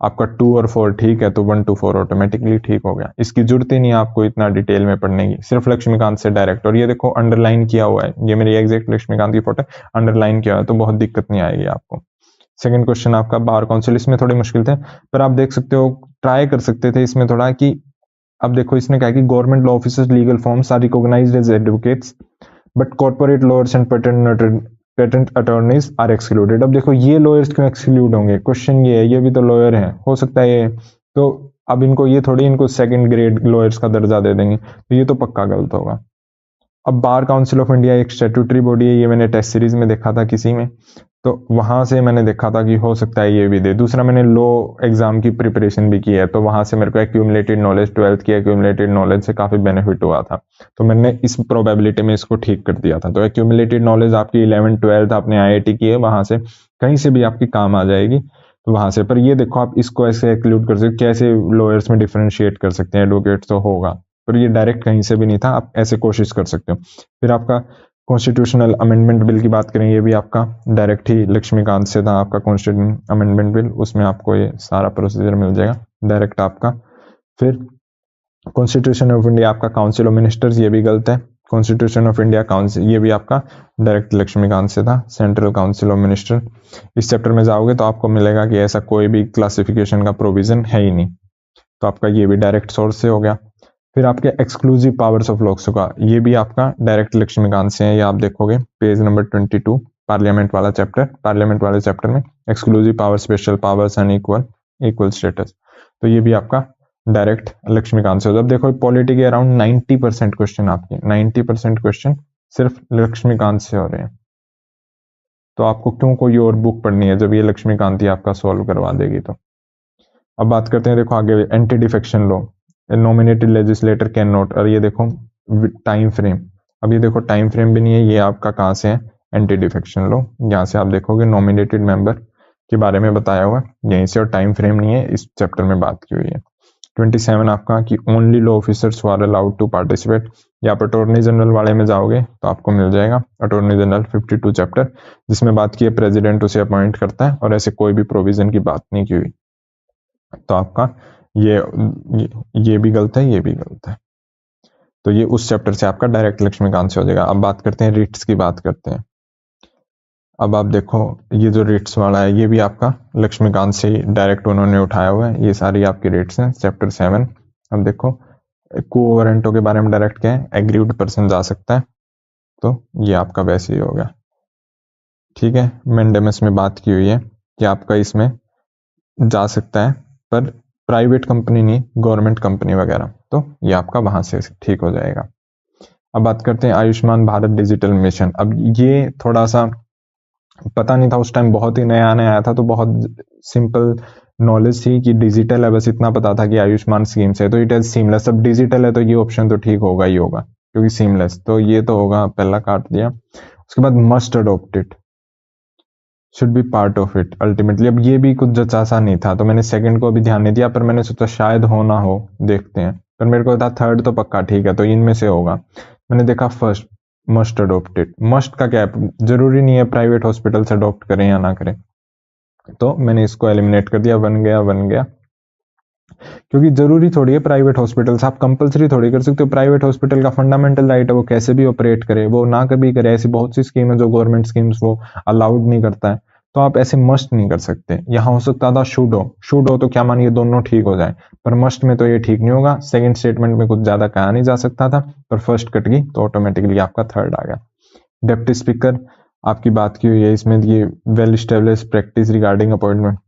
आपका 2 और 4 ठीक है, तो 1 to 4 ऑटोमेटिकली ठीक हो गया, इसकी जरूरत ही नहीं है आपको इतना डिटेल में पढ़ने की, सिर्फ लक्ष्मीकांत से डायरेक्ट। और ये देखो अंडरलाइन किया हुआ है, ये मेरी एग्जैक्ट लक्ष्मीकांत की फोटो अंडरलाइन किया हुआ है, तो बहुत दिक्कत नहीं आएगी आपको। सेकंड क्वेश्चन आपका बार काउंसिल, इसमें थोड़ी मुश्किल थे, पर आप देख सकते हो, ट्राई कर सकते थे इसमें थोड़ा कि, अब देखो इसने कहा कि government law officers legal forms are recognized as advocates but corporate lawyers and patent attorneys are excluded. अब देखो ये लॉयर्स क्यों एक्सक्लूड होंगे, क्वेश्चन ये है, ये भी तो लॉयर हैं, हो सकता है ये, तो अब इनको ये थोड़ी इनको सेकंड ग्रेड लॉयर्स का दर्जा दे देंगे, तो ये तो पक्का गलत होगा। अब बार काउंसिल ऑफ इंडिया एक स्टैट्यूटरी बॉडी है, ये मैंने टेस्ट सीरीज में देखा था किसी में, तो वहां से मैंने देखा था कि हो सकता है ये भी दे। दूसरा मैंने लॉ एग्जाम की प्रिपरेशन भी की है, तो वहां से मेरे को एक्यूमुलेटेड नॉलेज, 12th की एक्यूमुलेटेड नॉलेज से काफी बेनिफिट हुआ था, तो मैंने इस प्रोबेबिलिटी में इसको ठीक कर दिया था। तो एक्यूमुलेटेड नॉलेज आपकी 11th 12th आपने IIT की है, वहां से कहीं से भी आपकी काम आ जाएगी, तो वहां से। पर ये देखो आप इसको ऐसे एक्लूड कर सकते, कैसे लॉयर्स में डिफरेंशिएट कर सकते हैं, एडवोकेट तो होगा, पर ये डायरेक्ट कहीं से भी नहीं था, आप ऐसे कोशिश कर सकते हो। फिर आपका कॉन्स्टिट्यूशनल अमेंडमेंट बिल की बात करें, ये भी आपका डायरेक्ट ही लक्ष्मीकांत से था, आपका कॉन्स्टिट्यूशन अमेंडमेंट बिल, उसमें आपको ये सारा प्रोसीजर मिल जाएगा डायरेक्ट आपका। फिर कॉन्स्टिट्यूशन ऑफ इंडिया आपका काउंसिल ऑफ मिनिस्टर्स, ये भी गलत है, कॉन्स्टिट्यूशन ऑफ इंडिया काउंसिल ये भी आपका डायरेक्ट लक्ष्मीकांत से था, सेंट्रल काउंसिल ऑफ मिनिस्टर। इस चैप्टर में जाओगे तो आपको मिलेगा कि ऐसा कोई भी क्लासिफिकेशन का प्रोविजन है ही नहीं, तो आपका ये भी डायरेक्ट सोर्स से हो गया। फिर आपके एक्सक्लूसिव पावर्स ऑफ लोकसभा, ये भी आपका डायरेक्ट लक्ष्मीकांत से है, ये आप देखोगे पेज नंबर 22 पार्लियामेंट वाला चैप्टर, पार्लियामेंट वाले चैप्टर में exclusive power, special powers and equal status, तो ये भी आपका डायरेक्ट लक्ष्मीकांत से। जब देखो पॉलिटी के अराउंड 90% क्वेश्चन, आपके 90% क्वेश्चन सिर्फ लक्ष्मीकांत से हो रहे हैं, तो आपको क्यों कोई और बुक पढ़नी है जब ये लक्ष्मीकांत ही आपका सॉल्व करवा देगी। तो अब बात करते हैं, देखो आगे anti defection law, nominated legislator can not, और ये देखो टाइम फ्रेम, अब ये देखो टाइम फ्रेम भी नहीं है, ये आपका कहाँ से है, एंटी डिफेक्शन लॉ, यहाँ से आप देखोगे नॉमिनेटेड मेंबर के बारे में बताया हुआ यहीं से, और टाइम फ्रेम नहीं है, इस चैप्टर में बात की हुई है। 27 आपका कि only law officers are allowed to participate, या आप अटॉर्नी जनरल वाले में जाओगे तो आपको मिल जाएगा अटॉर्नी जनरल 52 चैप्टर, जिसमें बात की है प्रेसिडेंट उसे अपॉइंट करता है, और ऐसे कोई भी प्रोविजन की बात नहीं की हुई, तो आपका ये भी गलत है, ये भी गलत है। तो ये उस चैप्टर से आपका डायरेक्ट लक्ष्मीकांत से हो जाएगा। अब बात करते हैं रिट्स की बात करते हैं। अब आप देखो ये जो रेट्स वाला है ये भी आपका लक्ष्मीकांत से ही डायरेक्ट उन्होंने उठाया हुआ है। ये सारी आपकी रेट्स हैं चैप्टर 7। अब देखो कोवरेंटो के बारे में डायरेक्ट क्या है, एग्रीव्ड पर्सन जा सकता है, तो ये आपका वैसे ही हो गया। ठीक है, मेंडेमस में बात की हुई है कि आपका इसमें जा सकता है पर प्राइवेट कंपनी नहीं, गवर्नमेंट कंपनी वगैरह, तो ये आपका वहां से ठीक हो जाएगा। अब बात करते हैं आयुष्मान भारत डिजिटल मिशन। अब ये थोड़ा सा पता नहीं था उस टाइम, बहुत ही नया नया आया था, तो बहुत सिंपल नॉलेज थी कि डिजिटल है, बस इतना पता था कि आयुष्मान स्कीम से, तो इट इज सीमलेस। अब डिजिटल है तो ये ऑप्शन तो ठीक होगा ही होगा क्योंकि सीमलेस, तो ये तो होगा, पहला काट दिया। उसके बाद must adopt it, should be part of it ultimately. अब ये भी कुछ जचा नहीं था, तो मैंने सेकंड को अभी ध्यान नहीं दिया, पर मैंने सोचा शायद हो ना हो, देखते हैं। पर मेरे को था थर्ड तो पक्का ठीक है, तो इनमें से होगा। मैंने देखा first must adopt it. Must का क्या है, जरूरी नहीं है प्राइवेट हॉस्पिटल से अडॉप्ट करें या ना करें, तो मैंने इसको एलिमिनेट कर दिया। बन गया क्योंकि जरूरी थोड़ी है प्राइवेट हॉस्पिटल आप कंपलसरी थोड़ी कर सकते हो। प्राइवेट हॉस्पिटल का फंडामेंटल राइट है वो कैसे भी ऑपरेट करे, वो ना कभी करे। ऐसी बहुत सी स्कीम है जो गवर्नमेंट स्कीम्स वो अलाउड नहीं करता है, तो आप ऐसे मस्ट नहीं कर सकते। यहाँ हो सकता था शुड हो तो क्या मानिए दोनों ठीक हो जाए, पर मस्ट में तो ये ठीक नहीं होगा। सेकंड स्टेटमेंट में कुछ ज्यादा कहा नहीं जा सकता था, पर फर्स्ट कट गई तो ऑटोमेटिकली आपका थर्ड आ गया। डेप्टी स्पीकर आपकी बात की हुई है इसमें, ये well establish practice regarding appointment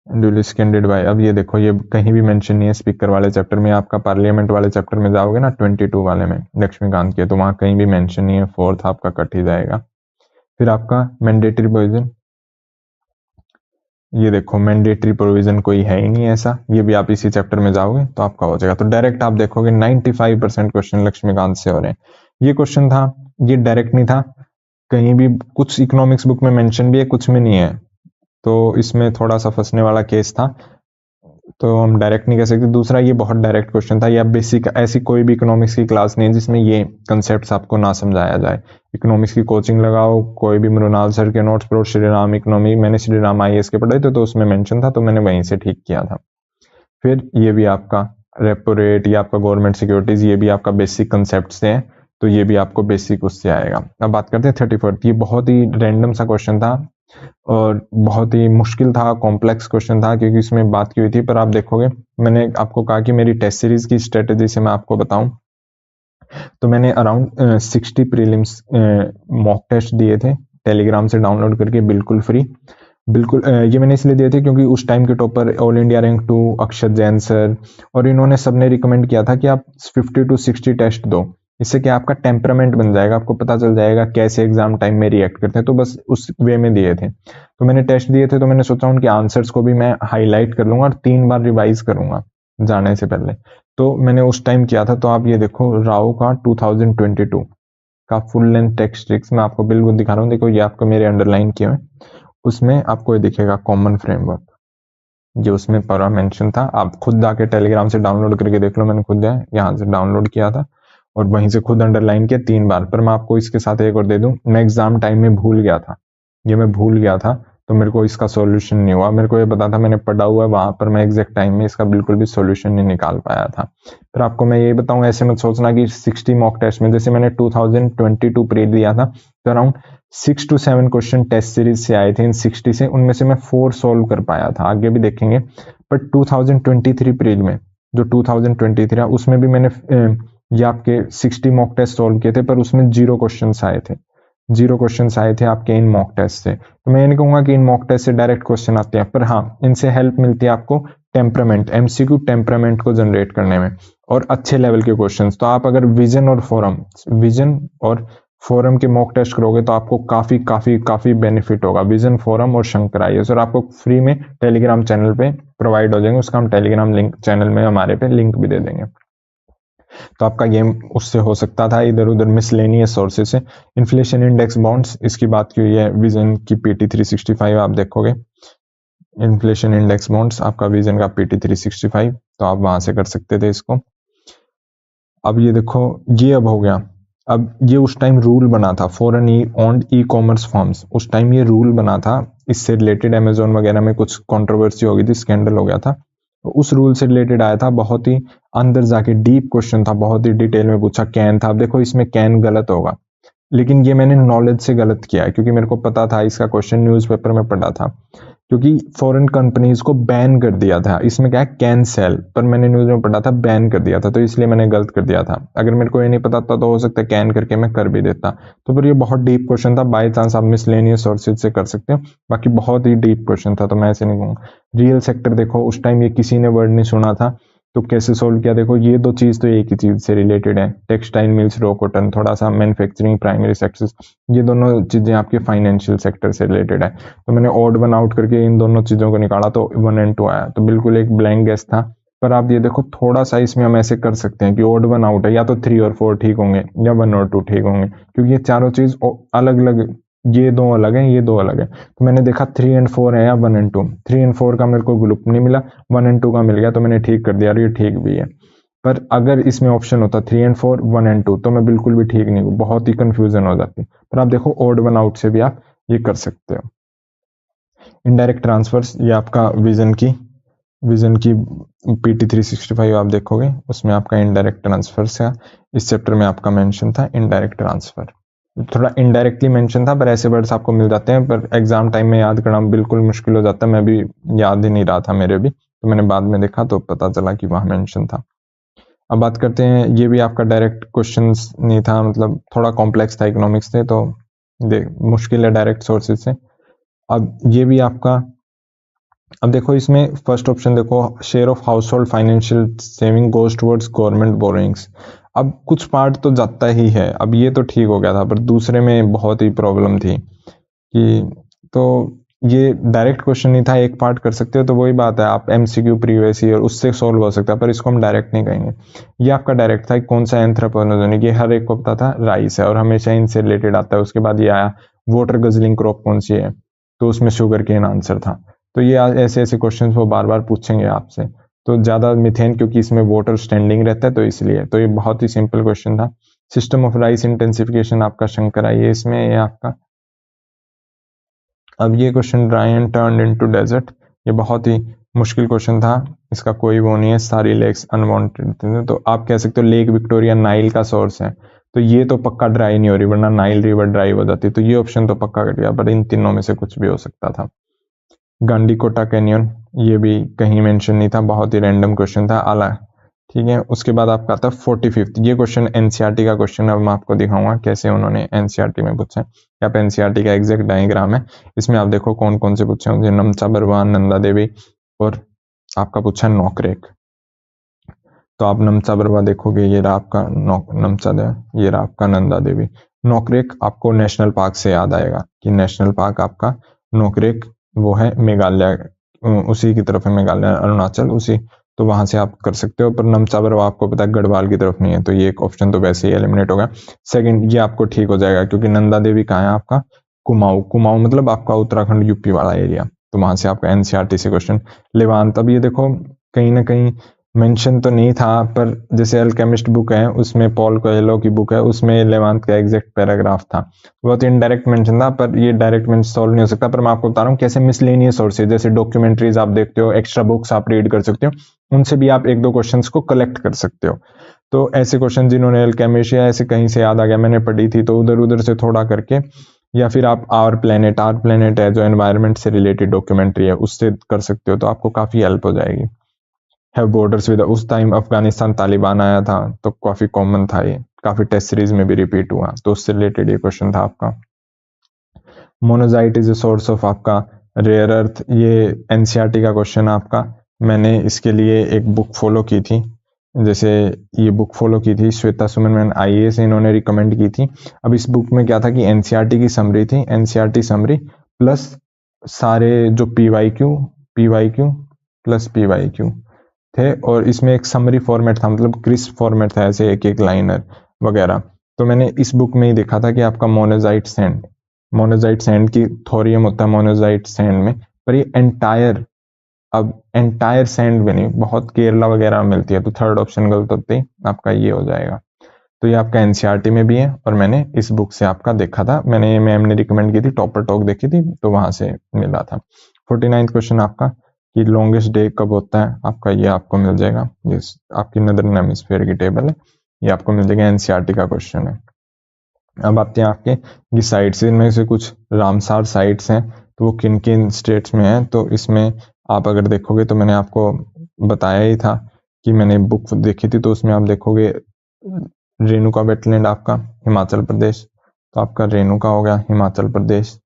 duly seconded by. अब ये देखो ये कहीं भी मेंशन नहीं है स्पीकर वाले चैप्टर में। आपका पार्लियामेंट वाले चैप्टर में जाओगे ना 22 वाले में लक्ष्मीकांत के, तो वहां कहीं भी मेंशन नहीं है, फोर्थ आपका कट ही जाएगा। फिर आपका मैंडेटरी प्रोविजन, ये देखो मैंडेटरी प्रोविजन कोई है ही नहीं ऐसा, ये भी आप इसी चैप्टर में जाओगे तो आपका हो जाएगा। तो डायरेक्ट आप देखोगे 95% क्वेश्चन लक्ष्मीकांत से हो रहे हैं। ये क्वेश्चन था, ये डायरेक्ट नहीं था, कहीं भी कुछ इकोनॉमिक्स बुक में मेंशन भी है, कुछ में नहीं है, तो इसमें थोड़ा सा फंसने वाला केस था, तो हम डायरेक्ट नहीं कह सकते। दूसरा ये बहुत डायरेक्ट क्वेश्चन था, या बेसिक ऐसी कोई भी इकोनॉमिक्स की क्लास नहीं है जिसमें ये कंसेप्ट्स आपको ना समझाया जाए। इकोनॉमिक्स की कोचिंग लगाओ, कोई भी मृणाल सर के नोट्स पढ़ो, श्री राम इकोनॉमी, मैंने श्री राम IAS के पढ़े थे तो उसमें मेंशन था, तो मैंने वहीं से ठीक किया था। फिर ये भी आपका रेपो रेट, ये आपका गवर्नमेंट सिक्योरिटीज, ये भी आपका बेसिक कंसेप्ट से है, तो ये भी आपको बेसिक उससे आएगा। अब बात करते हैं 34th। ये बहुत ही रैंडम सा क्वेश्चन था और बहुत ही मुश्किल था, कॉम्प्लेक्स क्वेश्चन था, क्योंकि इसमें बात की हुई थी। पर आप देखोगे मैंने आपको कहा कि मेरी टेस्ट सीरीज की स्ट्रेटेजी से मैं आपको बताऊं, तो मैंने अराउंड 60 प्रीलिम्स मॉक टेस्ट दिए थे टेलीग्राम से डाउनलोड करके, बिल्कुल फ्री। बिल्कुल ये मैंने इसलिए दिए थे क्योंकि उस टाइम के टॉपर ऑल इंडिया रैंक 2 अक्षत जैन सर और इन्होंने सबने रिकमेंड किया था कि आप 50 to 60 टेस्ट दो, इससे क्या आपका टेम्परामेंट बन जाएगा, आपको पता चल जाएगा कैसे एग्जाम टाइम में रिएक्ट करते हैं, तो बस उस वे में दिए थे। तो मैंने टेस्ट दिए थे, तो मैंने सोचा उनके आंसर्स को भी मैं हाईलाइट कर लूंगा और 3 बार रिवाइज करूंगा जाने से पहले, तो मैंने उस टाइम किया था। तो आप ये देखो राव का 2022 का फुल लेंथ टेक्स्ट ट्रिक्स मैं आपको बिल्कुल दिखा रहा हूँ, देखो ये आपको मेरे अंडरलाइन किए हुए, उसमें आपको ये दिखेगा कॉमन फ्रेमवर्क, जो उसमें पूरा मेंशन था। आप खुद जाके टेलीग्राम से डाउनलोड करके देख लो, मैंने खुद यहाँ से डाउनलोड किया था और वहीं से खुद अंडरलाइन किया 3 बार। पर मैं आपको इसके साथ एक और दे दूं, मैं एग्जाम टाइम में भूल गया था, ये मैं भूल गया था, तो मेरे को इसका सॉल्यूशन नहीं हुआ। मेरे को ये पता था, मैंने पढ़ा हुआ है वहां पर, मैं एग्जैक्ट टाइम में इसका बिल्कुल भी सॉल्यूशन नहीं निकाल पाया था। फिर आपको मैं ये बताऊं, ऐसे मत सोचना कि 60 मॉक टेस्ट में, जैसे मैंने 2022 प्री दिया था, तो around 6 to 7 question test series से आए थे इन 60 से, उनमें से मैं 4 सॉल्व कर पाया था, आगे भी देखेंगे। बट 2023 प्रील में, जो 2023 उसमें भी मैंने ये आपके 60 मॉक टेस्ट सॉल्व किए थे, पर उसमें 0 क्वेश्चंस आए थे, 0 क्वेश्चंस आए थे आपके इन मॉक टेस्ट से। तो मैं ये नहीं कहूंगा कि इन मॉक टेस्ट से डायरेक्ट क्वेश्चन आते हैं, पर हाँ इनसे हेल्प मिलती है आपको टेम्परामेंट, MCQ टेम्परामेंट को जनरेट करने में और अच्छे लेवल के क्वेश्चंस। तो आप अगर विजन और फोरम के मॉक टेस्ट करोगे तो आपको काफी काफी काफी बेनिफिट होगा। विजन, फोरम और शंकर IAS, और आपको फ्री में टेलीग्राम चैनल पे प्रोवाइड हो जाएंगे, उसका हम टेलीग्राम लिंक चैनल में हमारे पे लिंक भी दे देंगे। तो आपका गेम उससे हो सकता था, इधर उधर मिसलेनियस सोर्सेस से। इन्फ्लेशन इंडेक्स बॉन्ड्स, इसकी बात की हुई है विजन की PT 365, आप देखोगे इन्फ्लेशन इंडेक्स बॉन्ड्स आपका विजन का PT 365, तो आप वहां से कर सकते थे इसको। अब ये देखो ये अब हो गया। अब ये उस टाइम रूल बना था फॉरेन ओन्ड ई-कॉमर्स फर्म्स, उस टाइम ये रूल बना था, इससे रिलेटेड अमेजोन वगैरह में कुछ कंट्रोवर्सी हो गई थी, स्कैंडल हो गया था, तो उस रूल से रिलेटेड आया था, बहुत ही अंदर जाके डीप क्वेश्चन था, बहुत ही डिटेल में पूछा। कैन था, अब देखो इसमें कैन गलत होगा, लेकिन ये मैंने नॉलेज से गलत किया है क्योंकि मेरे को पता था इसका क्वेश्चन, न्यूज़पेपर में पढ़ा था, क्योंकि फॉरेन कंपनीज को बैन कर दिया था। इसमें क्या है, कैन सेल, पर मैंने न्यूज़ में पढ़ा था बैन कर दिया था, तो इसलिए मैंने गलत कर दिया था। अगर मेरे को ये नहीं पता था तो हो सकता है कैन करके मैं कर भी देता। तो फिर ये बहुत डीप क्वेश्चन था, बाई चांस आप मिसलेनियस सोर्सेज से कर सकते हो, बाकी बहुत ही डीप क्वेश्चन था, तो मैं ऐसे नहीं कहूँगा। रियल सेक्टर देखो, उस टाइम ये किसी ने वर्ड नहीं सुना था, तो कैसे सोल्व किया, देखो ये दो चीज तो एक ही चीज से रिलेटेड है, टेक्सटाइल मिल्स, रॉ कॉटन, थोड़ा सा मैन्युफैक्चरिंग, प्राइमरी सेक्टर्स, ये दोनों चीजें आपके फाइनेंशियल सेक्टर से रिलेटेड है। तो मैंने ऑड वन आउट करके इन दोनों चीजों को निकाला तो 1 और 2 आया, तो बिल्कुल एक ब्लैंक गैस था। पर आप ये देखो थोड़ा सा इसमें हम ऐसे कर सकते हैं कि ऑड वन आउट है, या तो 3 और 4 ठीक होंगे या 1 और 2 ठीक होंगे, क्योंकि ये चारों चीज अलग अलग, ये दो अलग है, ये दो अलग है। तो मैंने देखा 3 और 4 है या 1 और 2, 3 और 4 का मेरे को ग्रुप नहीं मिला, 1 और 2 का मिल गया, तो मैंने ठीक कर दिया और ये ठीक भी है। पर अगर इसमें ऑप्शन होता 3 और 4, 1 और 2, तो मैं बिल्कुल भी ठीक नहीं हूँ, बहुत ही कंफ्यूजन हो जाती। पर आप देखो ऑड वन आउट से भी आप ये कर सकते हो। इनडायरेक्ट ट्रांसफर्स, ये आपका विजन की PT 365 आप देखोगे, उसमें आपका इनडायरेक्ट ट्रांसफर्स है, इस चैप्टर में आपका मेंशन था इनडायरेक्ट ट्रांसफर। थोड़ा इनडायरेक्टली मेंशन था, पर ऐसे वर्ड्स आपको मिल जाते हैं, पर एग्जाम टाइम में याद करना बिल्कुल मुश्किल हो जाता है, मैं भी याद ही नहीं रहा था मेरे भी, तो मैंने बाद में देखा तो पता चला कि वहां मेंशन था। अब बात करते हैं, ये भी आपका डायरेक्ट क्वेश्चंस नहीं था, मतलब थोड़ा कॉम्प्लेक्स था, इकोनॉमिक्स थे, तो मुश्किल है डायरेक्ट सोर्सेज से। अब ये भी आपका, अब देखो इसमें फर्स्ट ऑप्शन देखो, share of house hold financial saving goes towards government borrowings. अब कुछ पार्ट तो जाता ही है, अब ये तो ठीक हो गया था, पर दूसरे में बहुत ही प्रॉब्लम थी कि, तो ये डायरेक्ट क्वेश्चन नहीं था, एक पार्ट कर सकते हो, तो वही बात है, आप MCQ प्रीवियस ईयर उससे सॉल्व हो सकता है, पर इसको हम डायरेक्ट नहीं कहेंगे। ये आपका डायरेक्ट था, कौन सा एंथ्रोपोजेनिक, ये हर एक को पता था राइस है और हमेशा इनसे रिलेटेड आता है। उसके बाद ये आया वाटर गजलिंग क्रॉप कौन सी है, तो उसमें शुगर केन आंसर था। तो ये ऐसे ऐसे क्वेश्चन वो बार बार पूछेंगे आपसे। तो ज्यादा मिथेन, क्योंकि इसमें वाटर स्टैंडिंग रहता है, तो इसलिए, तो ये बहुत ही सिंपल क्वेश्चन था। सिस्टम ऑफ राइस इंटेंसिफिकेशन आपका शंकरा, ये इसमें ये आपका। अब ये question, dry and turn into desert, ये बहुत ही मुश्किल क्वेश्चन था, इसका कोई वो नहीं है, सारी लेक्स अनवांटेड थे, तो आप कह सकते हो लेक विक्टोरिया नाइल का सोर्स है, तो ये तो पक्का ड्राई नहीं हो रही, वरना नाइल रिवर ड्राई हो जाती, तो ये ऑप्शन तो पक्का कट गया, बट इन तीनों में से कुछ भी हो सकता था। गांडीकोटा कैनियन, ये भी कहीं मेंशन नहीं था, बहुत ही रैंडम क्वेश्चन था, आला, ठीक है। उसके बाद आपका आता है 45th, ये क्वेश्चन NCERT का क्वेश्चन है, अब मैं आपको दिखाऊंगा कैसे उन्होंने NCERT में पूछा है। यहाँ पे NCERT का एग्जैक्ट डायग्राम है, इसमें आप देखो कौन कौन से पूछे होंगे, नमचा बरवा, नंदा देवी, और आपका पूछा है नौकरेक। तो आप नमचा बरवा देखोगे, ये रहा आपका नमचा देवी, ये रहा आपका नंदा देवी। नौकरेक आपको नेशनल पार्क से याद आएगा कि नेशनल पार्क आपका नौकरेक वो है मेघालय, उसी की तरफ है, मेघालय अरुणाचल उसी, तो वहां से आप कर सकते हो। पर नमचा बरवा आपको पता है गढ़वाल की तरफ नहीं है, तो ये एक ऑप्शन तो वैसे ही एलिमिनेट हो गया। सेकंड, ये आपको ठीक हो जाएगा क्योंकि नंदा देवी कहाँ है आपका, कुमाऊं, कुमाऊं मतलब आपका उत्तराखंड UP वाला एरिया, तो वहां से आपका NCERT से क्वेश्चन। लेवांत, अब ये देखो कहीं ना कहीं मेंशन तो नहीं था, पर जैसे अल्केमिस्ट बुक है उसमें, पॉल कोएल्हो की बुक है उसमें लेवांत का एग्जैक्ट पैराग्राफ था, बहुत इनडायरेक्ट मेंशन था, पर ये डायरेक्ट मेंशन सॉल्व नहीं हो सकता। पर मैं आपको बता रहा हूँ कैसे मिसलेनियस सोर्सेज, जैसे डॉक्यूमेंट्रीज आप देखते हो, एक्स्ट्रा बुक्स आप रीड कर सकते हो, उनसे भी आप एक दो क्वेश्चंस को कलेक्ट कर सकते हो। तो ऐसे क्वेश्चन जिन्होंने अल्केमिस्ट या ऐसे कहीं से याद आ गया, मैंने पढ़ी थी, तो उधर उधर से थोड़ा करके, या फिर आप आवर प्लेनेट है जो एनवायरमेंट से रिलेटेड डॉक्यूमेंट्री है, उससे कर सकते हो, तो आपको काफी हेल्प हो जाएगी। हैव बॉर्डर्स विद, उस टाइम अफगानिस्तान तालिबान आया था, तो काफी कॉमन था, ये काफी टेस्ट सीरीज में भी रिपीट हुआ, तो उससे रिलेटेड ये क्वेश्चन था आपका। Monazite is a source of आपका रेयर अर्थ, ये NCERT का क्वेश्चन आपका। मैंने इसके लिए एक बुक फॉलो की थी, जैसे ये बुक फॉलो की थी श्वेता सुमन IAS, इन्होंने रिकमेंड की थी। अब इस बुक में क्या था कि NCERT की समरी थी, NCERT समरी प्लस सारे जो PYQ प्लस PYQ थे, और इसमें एक समरी फॉर्मेट था, मतलब क्रिस्प फॉर्मेट था, ऐसे एक एक लाइनर वगैरह। तो मैंने इस बुक में ही देखा था कि आपका मोनोजाइट सैंड की थोरियम होता है मोनोजाइट सैंड में, पर ये एंटायर सैंड में नहीं, बहुत केरला वगैरह में मिलती है, तो थर्ड ऑप्शन गलत होते ही आपका ये हो जाएगा। तो ये आपका NCERT में भी है, और मैंने इस बुक से आपका देखा था, मैंने ये मैम ने रिकमेंड की थी, टॉपर टॉक देखी थी, तो वहां से मिला था। 49th क्वेश्चन आपका, कि लॉन्गेस्ट डे कब होता है आपका, ये आपको मिल जाएगा। ये आपकी नदर्न हेमिस्फीयर की टेबल है, ये आपको मिल जाएगा, एनसीईआरटी का क्वेश्चन है। अब आते हैं आपके ये साइट्स, इनमें से कुछ रामसार साइट्स हैं, तो वो किन किन स्टेट्स में है। तो इसमें आप अगर देखोगे तो मैंने आपको बताया ही था कि मैंने बुक देखी थी, तो उसमें आप देखोगे रेणुका वेटलैंड आपका हिमाचल प्रदेश, तो आपका रेणुका हो गया हिमाचल प्रदेश।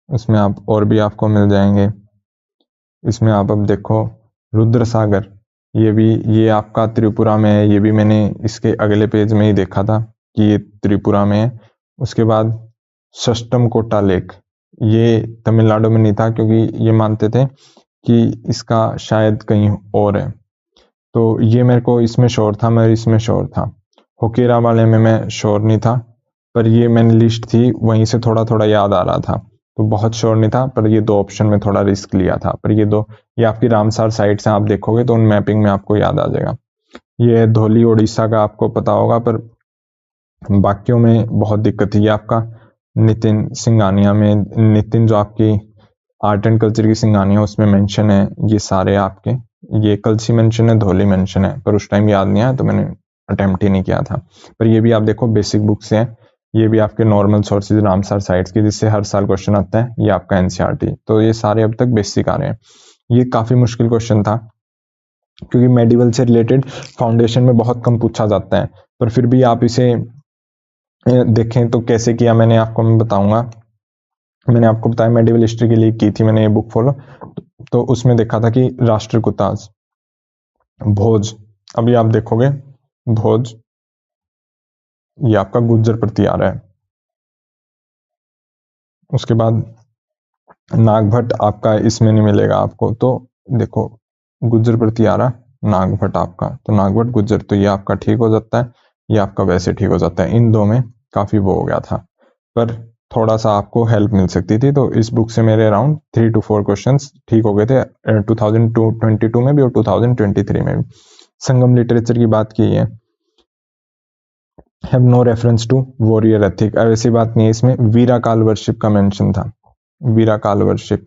उसमें आप और भी आपको मिल जाएंगे। इसमें आप अब देखो रुद्र सागर, ये आपका त्रिपुरा में है, ये भी मैंने इसके अगले पेज में ही देखा था कि ये त्रिपुरा में है। उसके बाद सष्टम कोटा लेक, ये तमिलनाडु में नहीं था, क्योंकि ये मानते थे कि इसका शायद कहीं और है, तो ये मेरे को इसमें श्योर था, मैं इसमें श्योर था। होकेरा वाले में मैं श्योर नहीं था, पर ये मैंने लिस्ट थी वहीं से थोड़ा थोड़ा याद आ रहा था, तो बहुत श्योर नहीं था, पर ये 2 ऑप्शन में थोड़ा रिस्क लिया था। पर ये आपकी रामसार साइट्स हैं, आप देखोगे तो उन मैपिंग में आपको याद आ जाएगा। ये धौली उड़ीसा का आपको पता होगा, पर बाकियों में बहुत दिक्कत है। ये आपका नितिन सिंघानिया में, नितिन जो आपकी आर्ट एंड कल्चर की सिंघानिया उसमें मेंशन है, ये सारे आपके, ये कल्सी मेंशन है, धौली मेंशन है, पर उस टाइम याद नहीं आया तो मैंने अटेम्प्ट ही नहीं किया था। पर ये भी आप देखो बेसिक बुक से है, ये भी आपके नॉर्मल सोर्सेज रामसार साइट्स की, जिससे हर साल क्वेश्चन आता है, ये आपका एनसीईआरटी। तो ये सारे अब तक बेसिक आ रहे हैं। ये काफी मुश्किल क्वेश्चन था, क्योंकि मेडिवल से रिलेटेड फाउंडेशन में बहुत कम पूछा जाता है, पर फिर भी आप इसे देखें तो कैसे किया मैंने आपको मैं बताऊंगा। मैंने आपको बताया मेडिवल हिस्ट्री के लिए की थी मैंने ये बुक फॉलो, तो उसमें देखा था कि राष्ट्रकूटाज, भोज, अभी आप देखोगे भोज, ये आपका गुज्जर प्रति आ रहा है। उसके बाद नागभट्ट आपका इसमें नहीं मिलेगा आपको, तो देखो गुज्जर प्रति आ रहा, नागभट्ट आपका, तो नागभट्ट गुज्जर, तो ये आपका ठीक हो जाता है, ये आपका वैसे ठीक हो जाता है। इन 2 में काफी वो हो गया था, पर थोड़ा सा आपको हेल्प मिल सकती थी। तो इस बुक से मेरे अराउंड 3 to 4 क्वेश्चंस ठीक हो गए थे 2022 में भी और 2023 में भी। संगम लिटरेचर की बात की है, have no reference to warrior ethic, ऐसी बात नहीं है, इसमें वीरा काल वर्शिप का मेंशन था, वीरा काल वर्शिप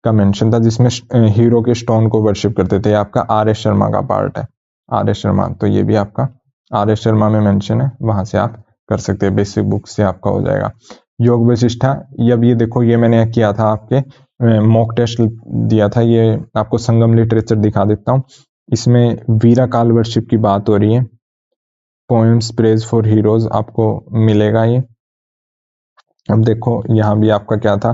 का मेंशन था, जिसमें हीरो के स्टोन को वर्शिप करते थे। आपका आर एस शर्मा का पार्ट है, आर एस शर्मा, तो ये भी आपका आर एस शर्मा में मेंशन है, वहां से आप कर सकते हैं, बेसिक बुक से आपका हो जाएगा। योग वशिष्ठा, ये देखो ये मैंने किया था, आपके मॉक टेस्ट दिया था, ये आपको संगम लिटरेचर दिखा देता हूँ। इसमें वीरा काल वर्शिप की बात हो रही है, पोएम्स प्रेज फॉर हीरोज आपको मिलेगा ये। अब देखो यहाँ भी आपका क्या था,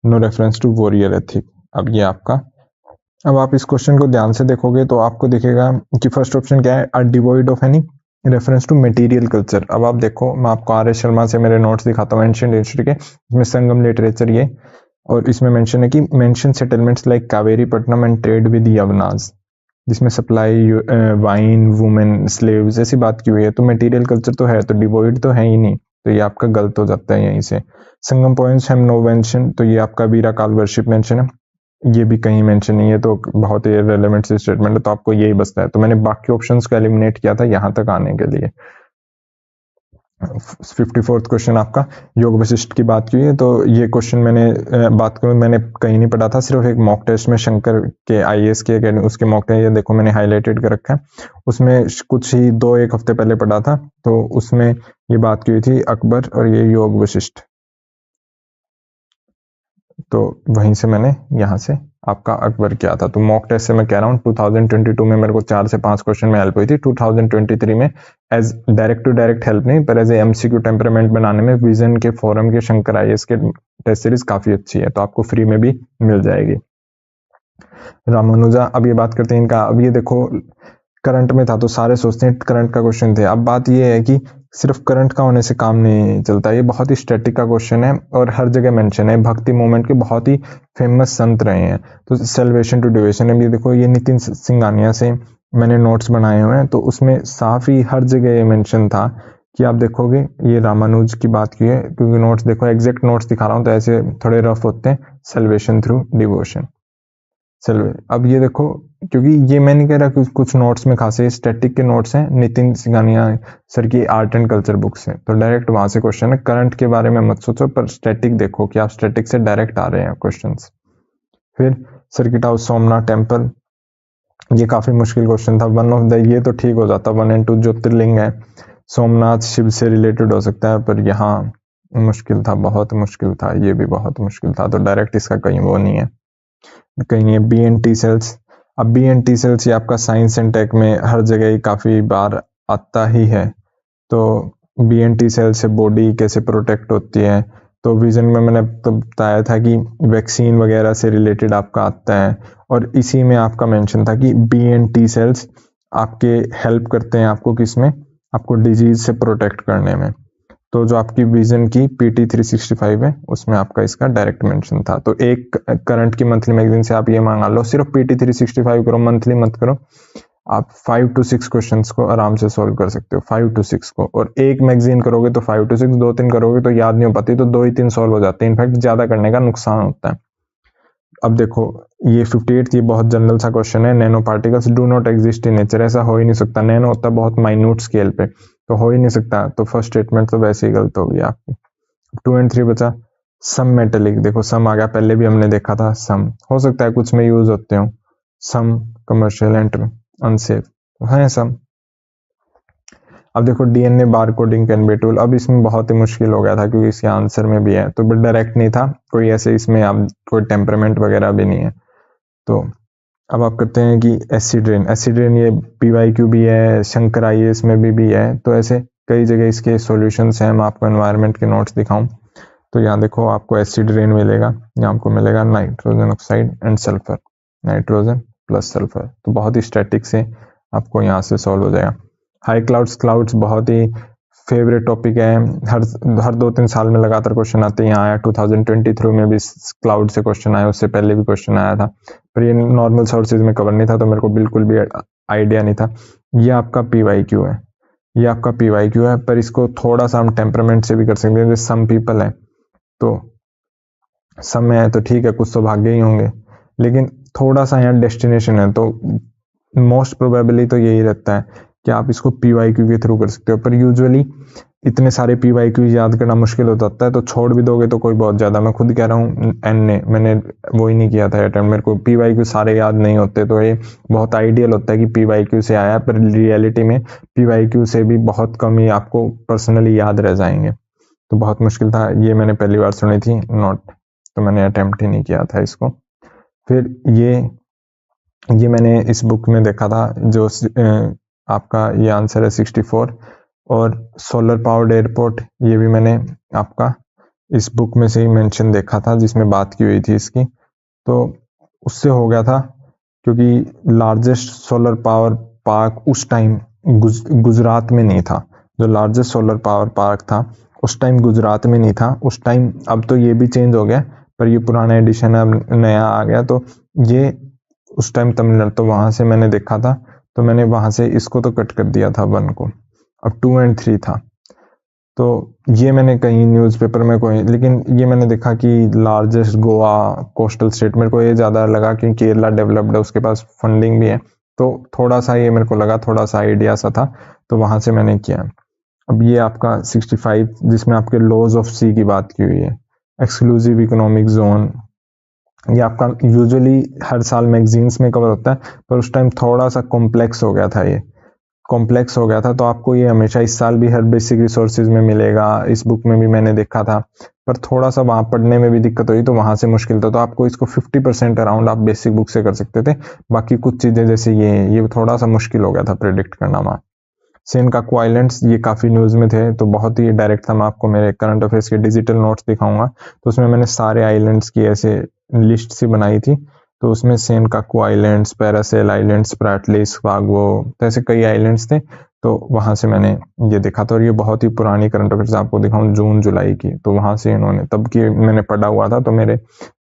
no reference to warrior ethic. अब ये आपका, अब आप इस क्वेश्चन को ध्यान से देखोगे तो आपको दिखेगा कि फर्स्ट ऑप्शन क्या है, are devoid of any reference to material culture. अब आप देखो, मैं आपको आर एस शर्मा से मेरे नोट्स दिखाता हूँ एंशिएंट हिस्ट्री के, इसमें संगम लिटरेचर ये, और इसमें मेंशन है कि mention settlements like Kaveri Pattinam and trade with Yavanas, जिसमें सप्लाई वाइन वुमेन स्लेव्स ऐसी बात की हुई है, तो मटेरियल कल्चर तो है, तो डिवॉइड तो है ही नहीं, तो ये आपका गलत हो जाता है यहीं से। संगम पॉइंट्स हैव नो मेंशन, तो ये आपका वीरा काल वर्शिप मेंशन है, ये भी कहीं मेंशन नहीं है, तो बहुत ही रेलेवेंट स्टेटमेंट है, तो आपको यही बचता है। तो मैंने बाकी ऑप्शंस को एलिमिनेट किया था यहाँ तक आने के लिए। 54th क्वेश्चन आपका योग वशिष्ठ की बात की है, तो ये क्वेश्चन मैंने बात करूं, मैंने कहीं नहीं पढ़ा था, सिर्फ एक मॉक टेस्ट में शंकर के आईएएस के अकेडमी उसके मॉक टेस्ट, ये देखो मैंने हाईलाइटेड कर रखा है, उसमें कुछ ही 2-1 हफ्ते पहले पढ़ा था, तो उसमें ये बात की हुई थी अकबर और ये योग वशिष्ठ, तो वहीं से मैंने यहाँ से आपका अकबर किया था। तो मॉक टेस्ट से मैं कह रहा हूँ 2022 में मेरे को 4 से 5 क्वेश्चन में हेल्प हुई थी, 2023 में as direct to direct help नहीं, पर एज एमसीक्यू टेम्परामेंट बनाने में विजन के फोरम के शंकर आईएएस के टेस्ट सीरीज काफी अच्छी है, तो आपको फ्री में भी मिल जाएगी। रामानुजा, अब ये बात करते हैं इनका, अब ये देखो करंट में था तो सारे सोचते हैं करंट का क्वेश्चन थे, अब बात ये है कि सिर्फ करंट का होने से काम नहीं चलता, ये बहुत ही स्टैटिक का क्वेश्चन है और हर जगह मेंशन है, भक्ति मूवमेंट के बहुत ही फेमस संत रहे हैं, तो सेल्वेशन टू डिवोशन। अब ये देखो ये नितिन सिंघानिया से मैंने नोट्स बनाए हुए हैं, तो उसमें साफ ही हर जगह ये मेंशन था कि आप देखोगे ये रामानुज की बात की है, क्योंकि नोट्स देखो एग्जैक्ट नोट्स दिखा रहा हूँ तो ऐसे थोड़े रफ होते हैं, सेल्वेशन थ्रू डिवोशन। चलो अब ये देखो, क्योंकि ये मैं नहीं कह रहा कि कुछ नोट्स में खासे स्टैटिक के नोट्स हैं, नितिन सिंघानिया सर की आर्ट एंड कल्चर बुक से, तो डायरेक्ट वहां से क्वेश्चन है, करंट के बारे में मत सोचो, पर स्टैटिक देखो कि आप स्टैटिक से डायरेक्ट आ रहे हैं क्वेश्चंस। फिर सर्किट हाउस सोमनाथ टेम्पल, ये काफी मुश्किल क्वेश्चन था। वन ऑफ द, ये तो ठीक हो जाता, 1 और 2 ज्योतिर्लिंग है, सोमनाथ शिव से रिलेटेड हो सकता है, पर यहाँ मुश्किल था, बहुत मुश्किल था, ये भी बहुत मुश्किल था, तो डायरेक्ट इसका कहीं वो नहीं है, कहीं नहीं है। बी एन टी सेल्स, अब बी एन टी सेल्स ये आपका साइंस एंड टेक में हर जगह ही काफी बार आता ही है। तो बी एन टी सेल से बॉडी कैसे प्रोटेक्ट होती है, तो विजन में मैंने तो बताया था कि वैक्सीन वगैरह से रिलेटेड आपका आता है, और इसी में आपका मेंशन था कि बी एन टी सेल्स आपके हेल्प करते हैं आपको किसमें, आपको डिजीज से प्रोटेक्ट करने में। तो जो आपकी विजन की PT 365 है उसमें आपका इसका डायरेक्ट मेंशन था। तो एक करंट की मंथली मैगजीन से आप ये मंगा लो, सिर्फ PT 365 करो, मंथली मत करो, आप 5 to 6 क्वेश्चंस को आराम से सॉल्व कर सकते हो, 5 to 6 को। और एक मैगजीन करोगे तो 5 to 6, 2-3 करोगे तो याद नहीं हो पाती, तो 2 ही 3 सॉल्व हो जाते हैं। इनफैक्ट ज्यादा करने का नुकसान होता है। अब देखो ये 58, ये बहुत जनरल सा क्वेश्चन है, nano particles do not exist in nature, ऐसा हो ही नहीं सकता, नैनो होता है बहुत माइन्यूट स्केल पे, तो हो ही नहीं सकता, तो फर्स्ट स्टेटमेंट तो वैसे ही गलत हो गई आपकी। 2 और 3 बचा, सम मेटेलिक, देखो सम आ गया, पहले भी हमने देखा था, सम हो सकता है कुछ में यूज होते हो, सम कमर्शियल एंड अनसेफ है सम। अब देखो DNA bar coding can be tool, अब इसमें बहुत ही मुश्किल हो गया था क्योंकि इसके आंसर में भी है, तो बट डायरेक्ट नहीं था कोई ऐसे, इसमें अब कोई टेम्परामेंट वगैरह भी नहीं है। तो अब आप करते हैं कि एसिड्रेन, एसिड्रेन ये PYQ भी है, शंकर IAS में भी है, तो ऐसे कई जगह इसके सॉल्यूशंस हैं। मैं आपको एनवायरनमेंट के नोट्स दिखाऊं तो यहाँ देखो आपको एसिड्रेन मिलेगा, यहाँ आपको मिलेगा nitrogen oxide and sulphur, nitrogen plus sulphur, तो बहुत ही स्टैटिक से आपको यहाँ से सॉल्व हो जाएगा। हाई क्लाउड्स, क्लाउड्स बहुत ही फेवरेट टॉपिक है, हर 2-3 साल में लगातार क्वेश्चन आते हैं। यहाँ आया 2023 में भी क्लाउड से क्वेश्चन आया, उससे पहले भी क्वेश्चन आया था, पर ये नॉर्मल सोर्सेज में कवर नहीं था, तो मेरे को बिल्कुल भी आइडिया नहीं था। ये आपका PYQ है, ये आपका PYQ है, पर इसको थोड़ा सा हम टेम्परामेंट से भी कर सकते हैं, जैसे सम पीपल है, तो सम में है तो ठीक है, कुछ तो भाग्य ही होंगे, लेकिन थोड़ा सा यहाँ डेस्टिनेशन है, तो मोस्ट प्रोबेबली तो यही रहता है कि आप इसको PYQ के थ्रू कर सकते हो, पर यूजुअली इतने सारे PYQ याद करना मुश्किल हो जाता है, तो छोड़ भी दोगे तो कोई बहुत ज्यादा, मैं खुद कह रहा हूँ मैंने वो ही नहीं किया था अटेम्प्ट, मेरे को PYQ सारे याद नहीं होते, तो ये बहुत आइडियल होता है कि PYQ से आया, पर रियलिटी में PYQ से भी बहुत कम ही आपको पर्सनली याद रह जाएंगे, तो बहुत मुश्किल था। ये मैंने पहली बार सुनी थी नोट, तो मैंने अटेम्प्ट ही नहीं किया था इसको। फिर ये मैंने इस बुक में देखा था, जो आपका ये आंसर है 64, और सोलर पावर्ड एयरपोर्ट, ये भी मैंने आपका इस बुक में से ही मेंशन देखा था, जिसमें बात की हुई थी इसकी, तो उससे हो गया था, क्योंकि लार्जेस्ट सोलर पावर पार्क उस टाइम गुजरात में नहीं था, जो लार्जेस्ट सोलर पावर पार्क था उस टाइम गुजरात में नहीं था उस टाइम, अब तो ये भी चेंज हो गया, पर ये पुराना एडिशन अब नया आ गया, तो ये उस टाइम तमिलनाडु, तो वहां से मैंने देखा था, तो मैंने वहां से इसको तो कट कर दिया था 1 को, अब 2 और 3 था, तो ये मैंने कहीं न्यूज़पेपर में कोई, लेकिन ये मैंने देखा कि लार्जेस्ट गोवा कोस्टल स्टेट, मेरे को ये ज़्यादा लगा क्योंकि केरला डेवलप्ड है, उसके पास फंडिंग भी है, तो थोड़ा सा ये मेरे को लगा, थोड़ा सा आइडिया सा था, तो वहां से मैंने किया। अब ये आपका 65, जिसमें आपके लॉज ऑफ सी की बात की हुई है, एक्सक्लूसिव इकोनॉमिक जोन, ये आपका यूजुअली हर साल मैगजीन्स में कवर होता है, पर उस टाइम थोड़ा सा कॉम्प्लेक्स हो गया था, ये कॉम्प्लेक्स हो गया था, तो आपको ये हमेशा इस साल भी हर बेसिक रिसोर्सेज में मिलेगा, इस बुक में भी मैंने देखा था, पर थोड़ा सा वहां पढ़ने में भी दिक्कत हुई, तो वहां से मुश्किल था, तो आपको इसको 50% अराउंड आप बेसिक बुक से कर सकते थे, बाकी कुछ चीजें जैसे ये थोड़ा सा मुश्किल हो गया था प्रेडिक्ट करना वहां। सेनकाकू आइलैंड्स, ये काफी न्यूज में थे, तो बहुत ही डायरेक्ट था, मैं आपको मेरे करंट अफेयर्स के डिजिटल नोट्स दिखाऊंगा, तो उसमें मैंने सारे आइलैंड्स की ऐसे लिस्ट सी बनाई थी, तो उसमें Senkaku islands, Paracel islands, Spratly, स्वागो, तो ऐसे कई आइलैंड्स थे, तो वहां से मैंने ये देखा था, और ये बहुत ही पुरानी करंट अफेयर्स आपको दिखाऊं, जून जुलाई की, तो वहां से इन्होंने तब की मैंने पढ़ा हुआ था, तो मेरे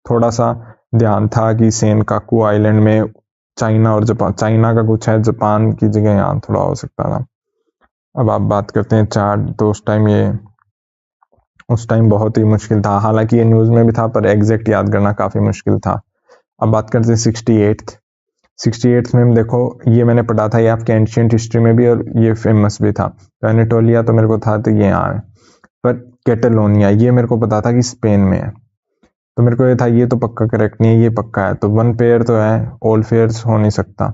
थोड़ा सा ध्यान था कि सेनकाकू आइलैंड में चाइना और जापान, चाइना का कुछ है, जापान की जगह यहाँ थोड़ा हो सकता था। अब आप बात करते हैं चार्ट, तो उस टाइम बहुत ही मुश्किल था, हालांकि ये न्यूज में भी था, पर एग्जैक्ट याद करना काफी मुश्किल था। अब बात करते हैं 68th में देखो, ये मैंने पढ़ा था, ये आपके एंशियंट हिस्ट्री में भी, और ये फेमस भी था, तो एनाटोलिया तो मेरे को था, तो ये यहाँ है, पर कैटलोनिया ये मेरे को पता था कि स्पेन में है, तो मेरे को ये था ये तो पक्का करेक्ट नहीं है, ये पक्का है, तो 1 पेयर तो है, ऑल पेयर्स हो नहीं सकता।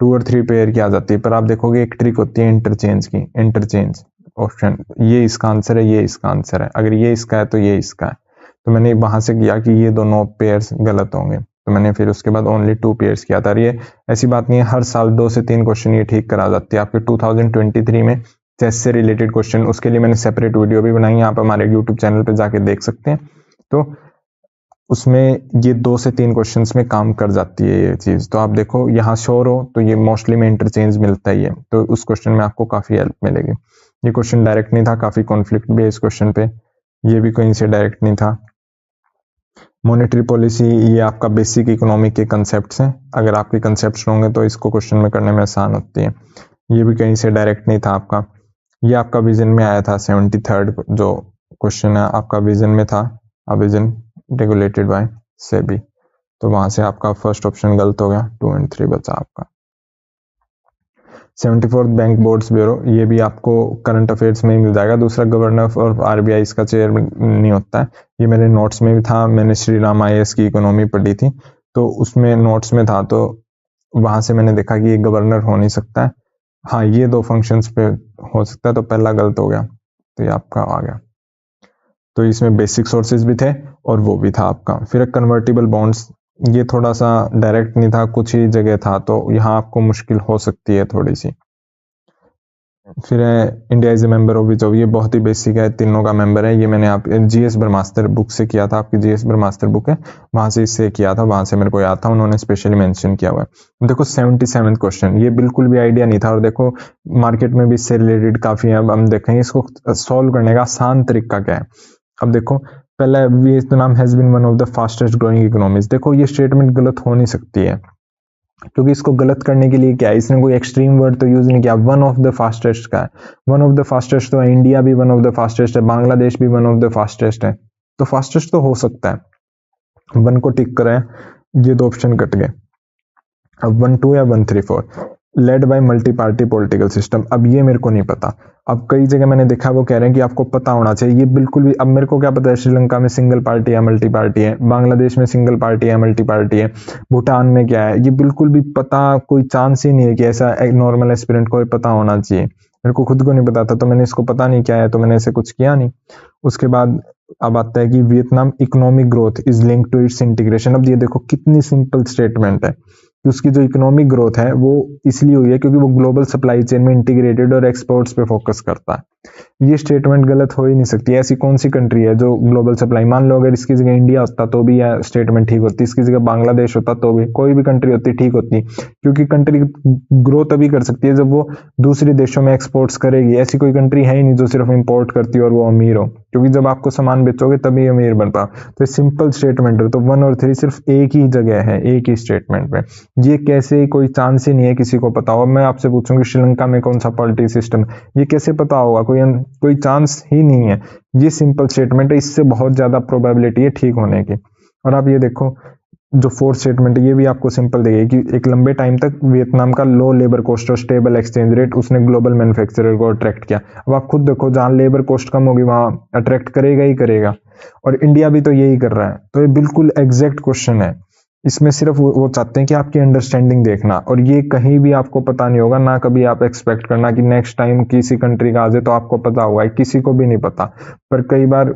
2 और 3 पेयर की आ जाती है। पर आप देखोगे एक ट्रिक होती है इंटरचेंज की, इंटरचेंज ऑप्शन, ये इसका आंसर है, ये इसका आंसर है, अगर ये इसका है तो ये इसका है। तो मैंने वहां से किया कि ये दोनों पेयर्स गलत होंगे, तो मैंने फिर उसके बाद ओनली 2 पेयर्स किया था। ये ऐसी बात नहीं है, हर साल 2 से 3 क्वेश्चन ये ठीक करा जाती है। आपके 2023 में चेस से रिलेटेड क्वेश्चन, उसके लिए मैंने सेपरेट वीडियो भी बनाई है, आप हमारे यूट्यूब चैनल पर जाके देख सकते हैं। तो उसमें ये 2 से 3 क्वेश्चंस में काम कर जाती है ये चीज। तो आप देखो यहाँ श्योर हो तो ये मोस्टली में इंटरचेंज मिलता ही है, तो उस क्वेश्चन में आपको काफी हेल्प मिलेगी। ये क्वेश्चन डायरेक्ट नहीं था, काफी कॉन्फ्लिक्ट भी है इस क्वेश्चन पे, ये भी कहीं से डायरेक्ट नहीं था। मॉनेटरी पॉलिसी, ये आपका बेसिक इकोनॉमिक के कंसेप्ट हैं, अगर आपके कंसेप्ट होंगे तो इसको क्वेश्चन में करने में आसान होती है। ये भी कहीं से डायरेक्ट नहीं था आपका। ये आपका विजन में आया था 73rd जो क्वेश्चन है आपका विजन में था, विजन रेगुलेटेड बाय सेबी, तो वहां से आपका फर्स्ट ऑप्शन गलत हो गया, 2 और 3 बचा आपका। 74th बैंक बोर्ड्स ब्यूरो, ये भी आपको करंट अफेयर्स में ही मिल जाएगा। दूसरा गवर्नर और आरबीआई इसका चेयरमैन नहीं होता है, ये मेरे नोट्स में भी था, मैंने श्री राम IAS की इकोनॉमी पढ़ी थी तो उसमें नोट्स में था, तो वहां से मैंने देखा कि ये गवर्नर हो नहीं सकता है। हाँ, ये 2 फंक्शंस पे हो सकता है, तो पहला गलत हो गया, तो ये आपका आ गया। तो इसमें बेसिक सोर्सेज भी थे और वो भी था आपका। फिर कन्वर्टिबल बॉन्ड्स, ये थोड़ा सा डायरेक्ट नहीं था, कुछ ही जगह था, तो यहाँ आपको मुश्किल हो सकती है थोड़ी सी। फिर India is a member of which of, ये बहुत ही बेसिक है, तीनों का मेंबर है। ये मैंने आप GS ब्रह्मास्त्र बुक से किया था, आपकी GS ब्रह्मास्त्र बुक है वहां से इससे किया था, वहां से मेरे को याद था, उन्होंने स्पेशली मेंशन किया हुआ है। देखो 77th क्वेश्चन, ये बिल्कुल भी आइडिया नहीं था और देखो मार्केट में भी इससे रिलेटेड काफी है। अब हम देखेंगे इसको सॉल्व करने का आसान तरीका क्या है। अब देखो पहला, Vietnam has been one of the fastest growing economies, देखो ये स्टेटमेंट गलत हो नहीं सकती है, क्योंकि इसको गलत करने के लिए क्या है, इसने कोई एक्सट्रीम वर्ड तो यूज नहीं किया। वन ऑफ द फास्टेस्ट का है, वन ऑफ द फास्टेस्ट तो है, इंडिया भी वन ऑफ द फास्टेस्ट है, बांग्लादेश भी वन ऑफ द फास्टेस्ट है, तो फास्टेस्ट तो हो सकता है। 1 को टिक करें, ये 2 ऑप्शन कट गए। अब 1 2 या 1 3 4, led by multi party political system, अब ये मेरे को नहीं पता। अब कई जगह मैंने देखा वो कह रहे हैं कि आपको पता होना चाहिए, ये बिल्कुल भी, अब मेरे को क्या पता है श्रीलंका में सिंगल पार्टी है मल्टी पार्टी है, बांग्लादेश में सिंगल पार्टी है मल्टी पार्टी है, भूटान में क्या है, ये बिल्कुल भी पता, कोई चांस ही नहीं है कि ऐसा एक नॉर्मल एस्पिरेंट को पता होना चाहिए। मेरे को खुद को नहीं पता था, तो मैंने इसको पता नहीं क्या है, तो मैंने ऐसे कुछ किया नहीं। उसके बाद अब आता है कि Vietnam economic growth is link to its integration. अब ये देखो कितनी सिंपल स्टेटमेंट है कि उसकी जो इकोनॉमिक ग्रोथ है वो इसलिए हुई है क्योंकि वो ग्लोबल सप्लाई चेन में इंटीग्रेटेड और एक्सपोर्ट्स पे फोकस करता है। ये स्टेटमेंट गलत हो ही नहीं सकती। ऐसी कौन सी कंट्री है जो ग्लोबल सप्लाई, मान लो अगर इसकी जगह इंडिया होता तो भी यह स्टेटमेंट ठीक होती, इसकी जगह बांग्लादेश होता तो भी, कोई भी कंट्री होती ठीक होती, क्योंकि कंट्री ग्रो तभी कर सकती है जब वो दूसरे देशों में एक्सपोर्ट्स करेगी। ऐसी कोई कंट्री है ही नहीं जो सिर्फ इंपोर्ट करती है और वो अमीर हो, क्योंकि जब आपको सामान बेचोगे तभी अमीर बन पाओ। तो सिंपल स्टेटमेंट है, तो 1 और 3 सिर्फ एक ही जगह है, एक ही स्टेटमेंट में। ये कैसे, कोई चांस ही नहीं है किसी को पता हो। मैं आपसे पूछूंगी श्रीलंका में कौन सा पॉलिटिकल सिस्टम, ये कैसे पता होगा, कोई चांस ही नहीं है। ये सिंपल स्टेटमेंट है, इससे बहुत ज्यादा प्रोबेबिलिटी है ठीक होने की। और आप ये देखो जो 4th स्टेटमेंट है ये भी आपको सिंपल देगी कि एक लंबे टाइम तक वियतनाम का लो लेबर कॉस्ट और स्टेबल एक्सचेंज रेट उसने ग्लोबल मैन्युफैक्चरर को अट्रैक्ट किया। अब आप खुद देखो जहां लेबर कॉस्ट कम होगी वहां अट्रैक्ट करेगा ही करेगा, और इंडिया भी तो यही कर रहा है। तो ये बिल्कुल एग्जैक्ट क्वेश्चन है, इसमें सिर्फ वो चाहते हैं कि आपकी अंडरस्टैंडिंग देखना, और ये कहीं भी आपको पता नहीं होगा ना, कभी आप एक्सपेक्ट करना कि नेक्स्ट टाइम किसी कंट्री का आ जाए तो आपको पता होगा, किसी को भी नहीं पता। पर कई बार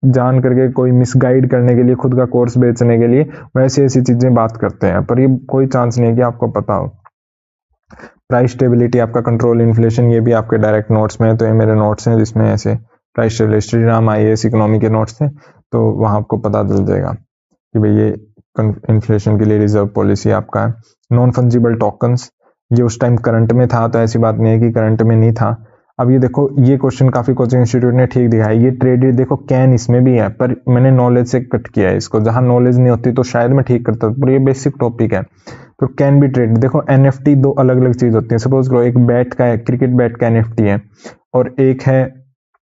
जान करके कोई मिसगाइड करने के लिए, खुद का कोर्स बेचने के लिए वैसी ऐसी चीजें बात करते हैं, पर ये कोई चांस नहीं है कि आपको पता हो। प्राइस स्टेबिलिटी, आपका कंट्रोल इन्फ्लेशन, ये भी आपके डायरेक्ट नोट्स में है, तो ये मेरे नोट्स हैं जिसमें ऐसे price stability, Shri Ram IAS economy के नोट्स थे, तो वहां आपको पता चल जाएगा कि भाई ये इन्फ्लेशन के लिए रिजर्व पॉलिसी आपका है। नॉन फंजिबल टोकन्स, ये उस टाइम करंट में था, तो ऐसी बात नहीं है कि करंट में नहीं था। अब ये देखो ये क्वेश्चन काफी कोचिंग इंस्टीट्यूट ने ठीक दिखाया, ये ट्रेडेड, देखो कैन इसमें भी है, पर मैंने नॉलेज से कट किया है इसको, जहां नॉलेज नहीं होती तो शायद मैं ठीक करता, पर ये बेसिक टॉपिक है। तो कैन बी ट्रेड, देखो NFT 2 अलग अलग चीज होती है। सपोज करो एक बैट का है, क्रिकेट बैट का NFT है, और एक है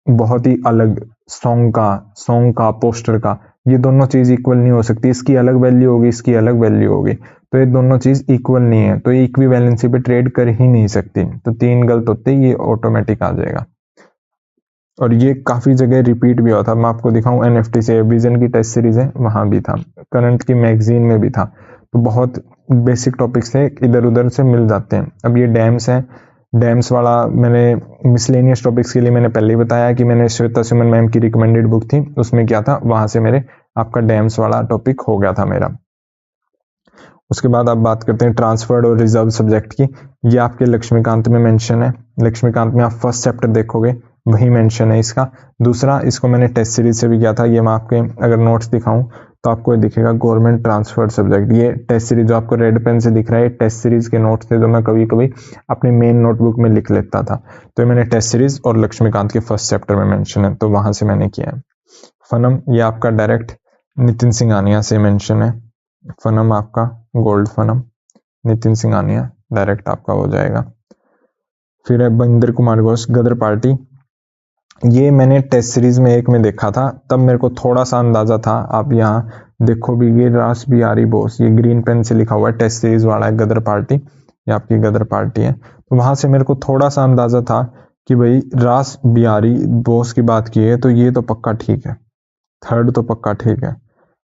बहुत ही अलग सॉन्ग का पोस्टर का, ये दोनों चीज इक्वल नहीं हो सकती, इसकी अलग वैल्यू होगी, इसकी अलग वैल्यू होगी, तो ये दोनों चीज इक्वल नहीं है, तो ये इक्विवेलेंसी पे ट्रेड कर ही नहीं सकती। तो 3 गलत होते, ये ऑटोमेटिक आ जाएगा। और ये काफ़ी जगह रिपीट भी हुआ था। मैं आपको दिखाऊं, NFT से विजन की टेस्ट सीरीज है, वहाँ भी था, करंट की मैगजीन में भी था। तो बहुत बेसिक टॉपिक्स है, इधर उधर से मिल जाते हैं। अब ये डैम्स है, डैम्स वाला मैंने मिसलेनियस टॉपिक्स के लिए मैंने पहले ही बताया कि मैंने श्वेता सुमन मैम की रिकमेंडेड बुक थी, उसमें क्या था, वहाँ से मेरे आपका डैम्स वाला टॉपिक हो गया था मेरा। उसके बाद आप बात करते हैं ट्रांसफर्ड और रिजर्व सब्जेक्ट की। ये आपके लक्ष्मीकांत में मेंशन है, लक्ष्मीकांत में आप फर्स्ट चैप्टर देखोगे वही मेंशन है इसका। दूसरा, इसको मैंने टेस्ट सीरीज से भी किया था, ये मैं आपके अगर नोट्स दिखाऊं तो आपको ये दिखेगा गवर्नमेंट ट्रांसफर्ड सब्जेक्ट। ये टेस्ट सीरीज जो आपको रेड पेन से दिख रहा है, टेस्ट सीरीज के नोट्स थे जो मैं कभी कभी अपनी मेन नोटबुक में लिख लेता था। तो ये मैंने टेस्ट सीरीज और लक्ष्मीकांत के फर्स्ट चैप्टर में मेंशन है, तो वहां से मैंने किया है। फनम, ये आपका डायरेक्ट नितिन सिंघानिया से मेंशन है। फनम आपका गोल्ड फनम नितिन सिंघानिया डायरेक्ट आपका हो जाएगा। फिर है बंदर कुमार घोष गदर पार्टी। ये मैंने टेस्ट सीरीज में एक में देखा था, तब मेरे को थोड़ा सा अंदाजा था। आप यहाँ देखो भी, ये रास बिहारी बोस, ये ग्रीन पेन से लिखा हुआ है, टेस्ट सीरीज वाला है गदर पार्टी, ये आपकी गदर पार्टी है। तो वहां से मेरे को थोड़ा सा अंदाजा था कि भाई रास बिहारी बोस की बात की है तो ये तो पक्का ठीक है, थर्ड तो पक्का ठीक है।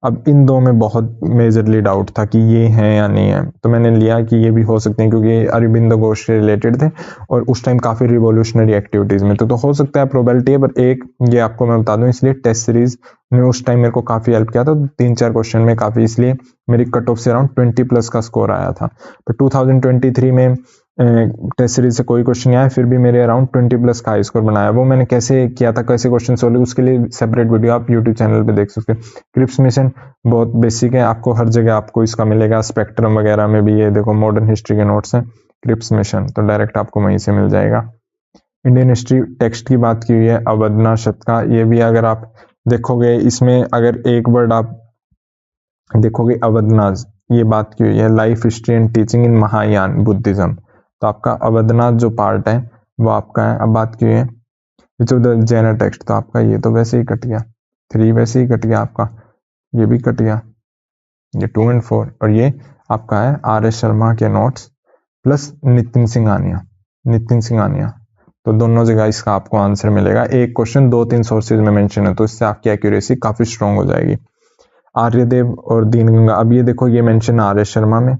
अब इन दो में बहुत मेजरली डाउट था कि ये हैं या नहीं है, तो मैंने लिया कि ये भी हो सकते हैं, क्योंकि ये अरविंद घोष से रिलेटेड थे और उस टाइम काफ़ी रिवोल्यूशनरी एक्टिविटीज़ में तो हो सकता है प्रोबेबिलिटी है। पर एक ये आपको मैं बता दूं, इसलिए टेस्ट सीरीज ने उस टाइम मेरे को काफ़ी हेल्प किया था, तो 3-4 क्वेश्चन में काफ़ी, इसलिए मेरी कट ऑफ से अराउंड 20+ का स्कोर आया था। तो 2023 में टेस्ट सीरीज से कोई क्वेश्चन नहीं आया, फिर भी मेरे अराउंड 20+ का हाई स्कोर बनाया। वो मैंने कैसे किया था, कैसे क्वेश्चन सोल्व, उसके लिए सेपरेट वीडियो आप यूट्यूब चैनल पे देख सकते हैं। क्रिप्स मिशन बहुत बेसिक है, आपको हर जगह आपको इसका मिलेगा, स्पेक्ट्रम वगैरह में भी। ये देखो मॉडर्न हिस्ट्री के नोट्स हैं क्रिप्स मिशन, तो डायरेक्ट आपको वहीं से मिल जाएगा। इंडियन हिस्ट्री टेक्स्ट की बात की हुई है, अवधनाथ शतका, ये भी अगर आप देखोगे इसमें अगर एक वर्ड आप देखोगे अवधनाथ, ये बात की हुई है life history and teaching in Mahayana Buddhism, तो आपका अवधनाथ जो पार्ट है वो आपका है। अब बात की हुई है which of the Jain text, तो आपका ये तो वैसे ही कट गया, 3 वैसे ही कट गया आपका, ये भी कट गया, ये 2 और 4, और ये आपका है RS शर्मा के नोट्स प्लस नितिन सिंघानिया, नितिन सिंघानिया। तो दोनों जगह इसका आपको आंसर मिलेगा। एक क्वेश्चन 2-3 सोर्सेज में मेंशन है, तो इससे आपकी एक्यूरेसी काफी स्ट्रांग हो जाएगी। आर्यदेव और दीनगंगा, अब ये देखो ये मेंशन RS शर्मा में,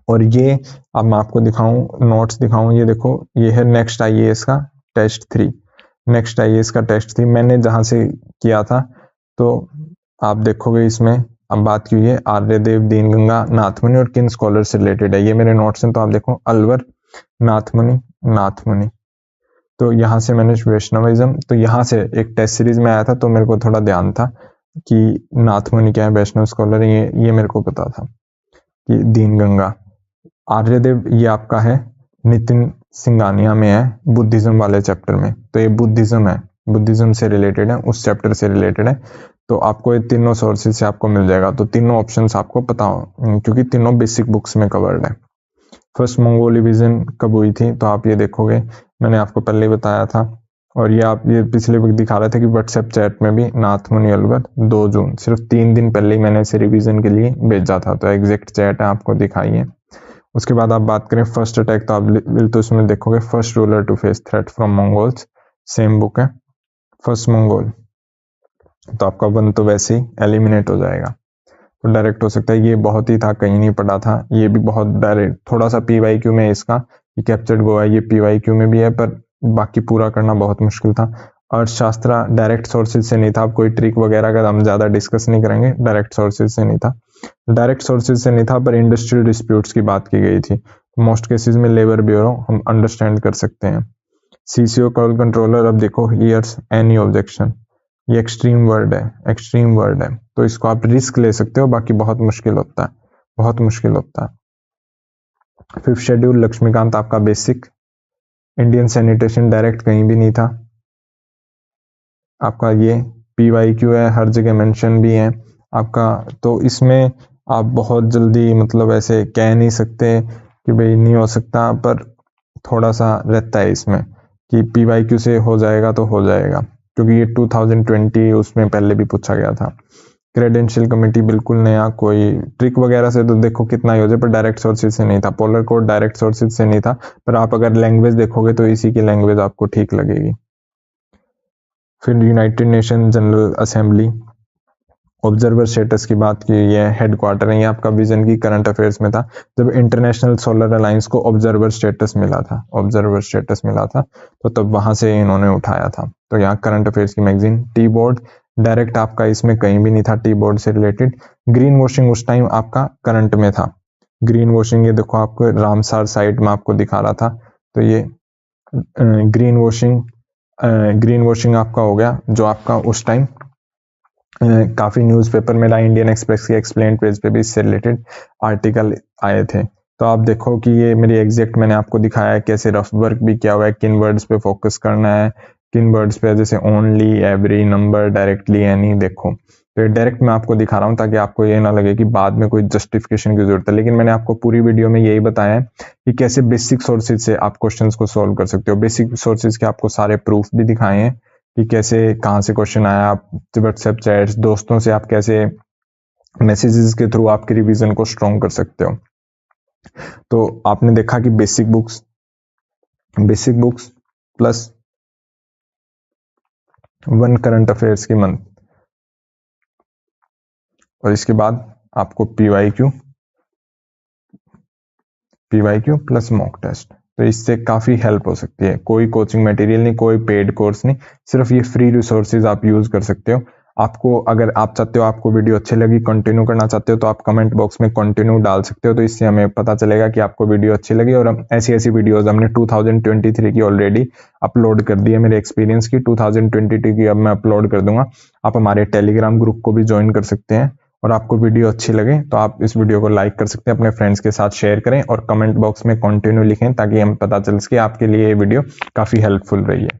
और ये अब मैं आपको दिखाऊं, नोट्स दिखाऊं, ये देखो ये है नेक्स्ट IAS का टेस्ट 3, नेक्स्ट IAS का टेस्ट 3 मैंने जहां से किया था। तो आप देखोगे इसमें अब बात की हुई है आर्यदेव, दीनगंगा, नाथमुनि और किन स्कॉलर से रिलेटेड है, ये मेरे नोट्स हैं। तो आप देखो अलवर, नाथमुनि, नाथमुनि, तो यहाँ से मैंने वैष्णविज्म, तो यहाँ से एक टेस्ट सीरीज में आया था, तो मेरे को थोड़ा ध्यान था कि नाथमुनि क्या है, वैष्णव स्कॉलर, ये मेरे को पता था कि दीनगंगा। आर्यदेव ये आपका है नितिन सिंघानिया में है, बुद्धिज्म वाले चैप्टर में, तो ये बुद्धिज्म है, बुद्धिज्म से रिलेटेड है, उस चैप्टर से रिलेटेड है। तो आपको ये तीनों सोर्सेज से आपको मिल जाएगा, तो तीनों ऑप्शंस आपको पता हो, क्योंकि तीनों बेसिक बुक्स में कवर्ड है। फर्स्ट मंगोल डिवीजन कब हुई थी, तो आप ये देखोगे, मैंने आपको पहले ही बताया था, और ये आप ये पिछले वक्त दिखा रहे थे कि व्हाट्सएप चैट में भी नाथमुनि अलवर 2 जून, सिर्फ 3 दिन पहले ही मैंने इसे रिवीजन के लिए भेजा था, तो एग्जैक्ट चैट है आपको दिखाई है। उसके बाद आप बात करें फर्स्ट अटैक, तो आप तो उसमें देखोगे first ruler to face threat from Mongols, same book है फर्स्ट मंगोल, तो आपका 1 तो वैसे ही एलिमिनेट हो जाएगा, तो डायरेक्ट हो सकता है। ये बहुत ही था, कहीं नहीं पढ़ा था, ये भी बहुत डायरेक्ट, थोड़ा सा PYQ में इसका कैप्चर्ड गोवा, ये PYQ में भी है, पर बाकी पूरा करना बहुत मुश्किल था। अर्थशास्त्र डायरेक्ट सोर्सेज से नहीं था, अब कोई ट्रिक वगैरह का हम ज्यादा डिस्कस नहीं करेंगे, डायरेक्ट सोर्सेज से नहीं था, डायरेक्ट सोर्सेज से नहीं था, पर इंडस्ट्रियल डिस्प्यूट्स की बात की गई थी, मोस्ट केसेस में लेबर ब्यूरो हम अंडरस्टैंड कर सकते हैं। CCO कॉल कंट्रोलर, अब देखो हियर्स एनी ऑब्जेक्शन, ये एक्सट्रीम वर्ड है, एक्सट्रीम वर्ड है, तो इसको आप रिस्क ले सकते हो, बाकी बहुत मुश्किल होता है, बहुत मुश्किल होता है। 5th शेड्यूल लक्ष्मीकांत आपका बेसिक, इंडियन सैनिटेशन डायरेक्ट कहीं भी नहीं था आपका, ये PYQ है, हर जगह मेंशन भी है आपका, तो इसमें आप बहुत जल्दी मतलब ऐसे कह नहीं सकते कि भाई नहीं हो सकता, पर थोड़ा सा रहता है इसमें कि PYQ से हो जाएगा तो हो जाएगा, क्योंकि ये 2020 उसमें पहले भी पूछा गया था। क्रेडेंशियल कमेटी बिल्कुल नया, कोई ट्रिक वगैरह से तो देखो कितना ही हो जाए, पर डायरेक्ट सोर्सेज से नहीं था। पोलर कोड डायरेक्ट सोर्सेज से नहीं था, पर आप अगर लैंग्वेज देखोगे तो इसी की लैंग्वेज आपको ठीक लगेगी। फिर United nation general assembly, observer status की बात की, ये हेडक्वार्टर है, ये आपका विजन की करंट अफेयर्स में था जब इंटरनेशनल सोलर अलायंस को ऑब्जर्वर स्टेटस मिला था, ऑब्जर्वर स्टेटस मिला था, तो तब वहां से इन्होंने उठाया था। तो यहाँ करंट अफेयर्स की मैगजीन। टी बोर्ड डायरेक्ट आपका इसमें कहीं भी नहीं था टी बोर्ड से रिलेटेड। ग्रीन वॉशिंग उस टाइम आपका करंट में था। ग्रीन वॉशिंग ये देखो आपको रामसार साइट में आपको दिखा रहा था, तो ये ग्रीन वॉशिंग आपका हो गया जो आपका उस टाइम काफी न्यूज़पेपर में रहा। इंडियन एक्सप्रेस के एक्सप्लेन पेज पे भी इससे रिलेटेड आर्टिकल आए थे। तो आप देखो कि ये मेरी एग्जैक्ट मैंने आपको दिखाया है कैसे रफ वर्क भी किया हुआ है, किन वर्ड्स पे फोकस करना है, किन वर्ड्स पे, जैसे only, every, number, directly, any. देखो तो ये डायरेक्ट मैं आपको दिखा रहा हूँ ताकि आपको ये ना लगे कि बाद में कोई जस्टिफिकेशन की जरूरत है, लेकिन मैंने आपको पूरी वीडियो में यही बताया है कि कैसे बेसिक सोर्सेज से आप क्वेश्चंस को सॉल्व कर सकते हो। बेसिक सोर्सेज के आपको सारे प्रूफ भी दिखाए हैं कि कैसे कहाँ से क्वेश्चन आया, आप व्हाट्सएप चैट्स, दोस्तों से आप कैसे मैसेजेस के थ्रू आपके रिवीजन को स्ट्रॉन्ग कर सकते हो। तो आपने देखा कि basic books plus 1 current affairs की मंथ, और इसके बाद आपको पीवाईक्यू प्लस मॉक टेस्ट। तो इससे काफी हेल्प हो सकती है। कोई कोचिंग मटेरियल नहीं, कोई पेड कोर्स नहीं, सिर्फ ये फ्री रिसोर्सेज आप यूज कर सकते हो। आपको अगर आप चाहते हो, आपको वीडियो अच्छी लगी, कंटिन्यू करना चाहते हो, तो आप कमेंट बॉक्स में कंटिन्यू डाल सकते हो। तो इससे हमें पता चलेगा कि आपको वीडियो अच्छी लगी। और हम ऐसी वीडियोस हमने 2023 की ऑलरेडी अपलोड कर दी है, मेरे एक्सपीरियंस की। 2022 की अब मैं अपलोड कर दूंगा। आप हमारे टेलीग्राम ग्रुप को भी ज्वाइन कर सकते हैं। और आपको वीडियो अच्छी लगे तो आप इस वीडियो को लाइक कर सकते हैं, अपने फ्रेंड्स के साथ शेयर करें और कमेंट बॉक्स में कंटिन्यू लिखें ताकि हमें पता चल सके आपके लिए ये वीडियो काफी हेल्पफुल रही है।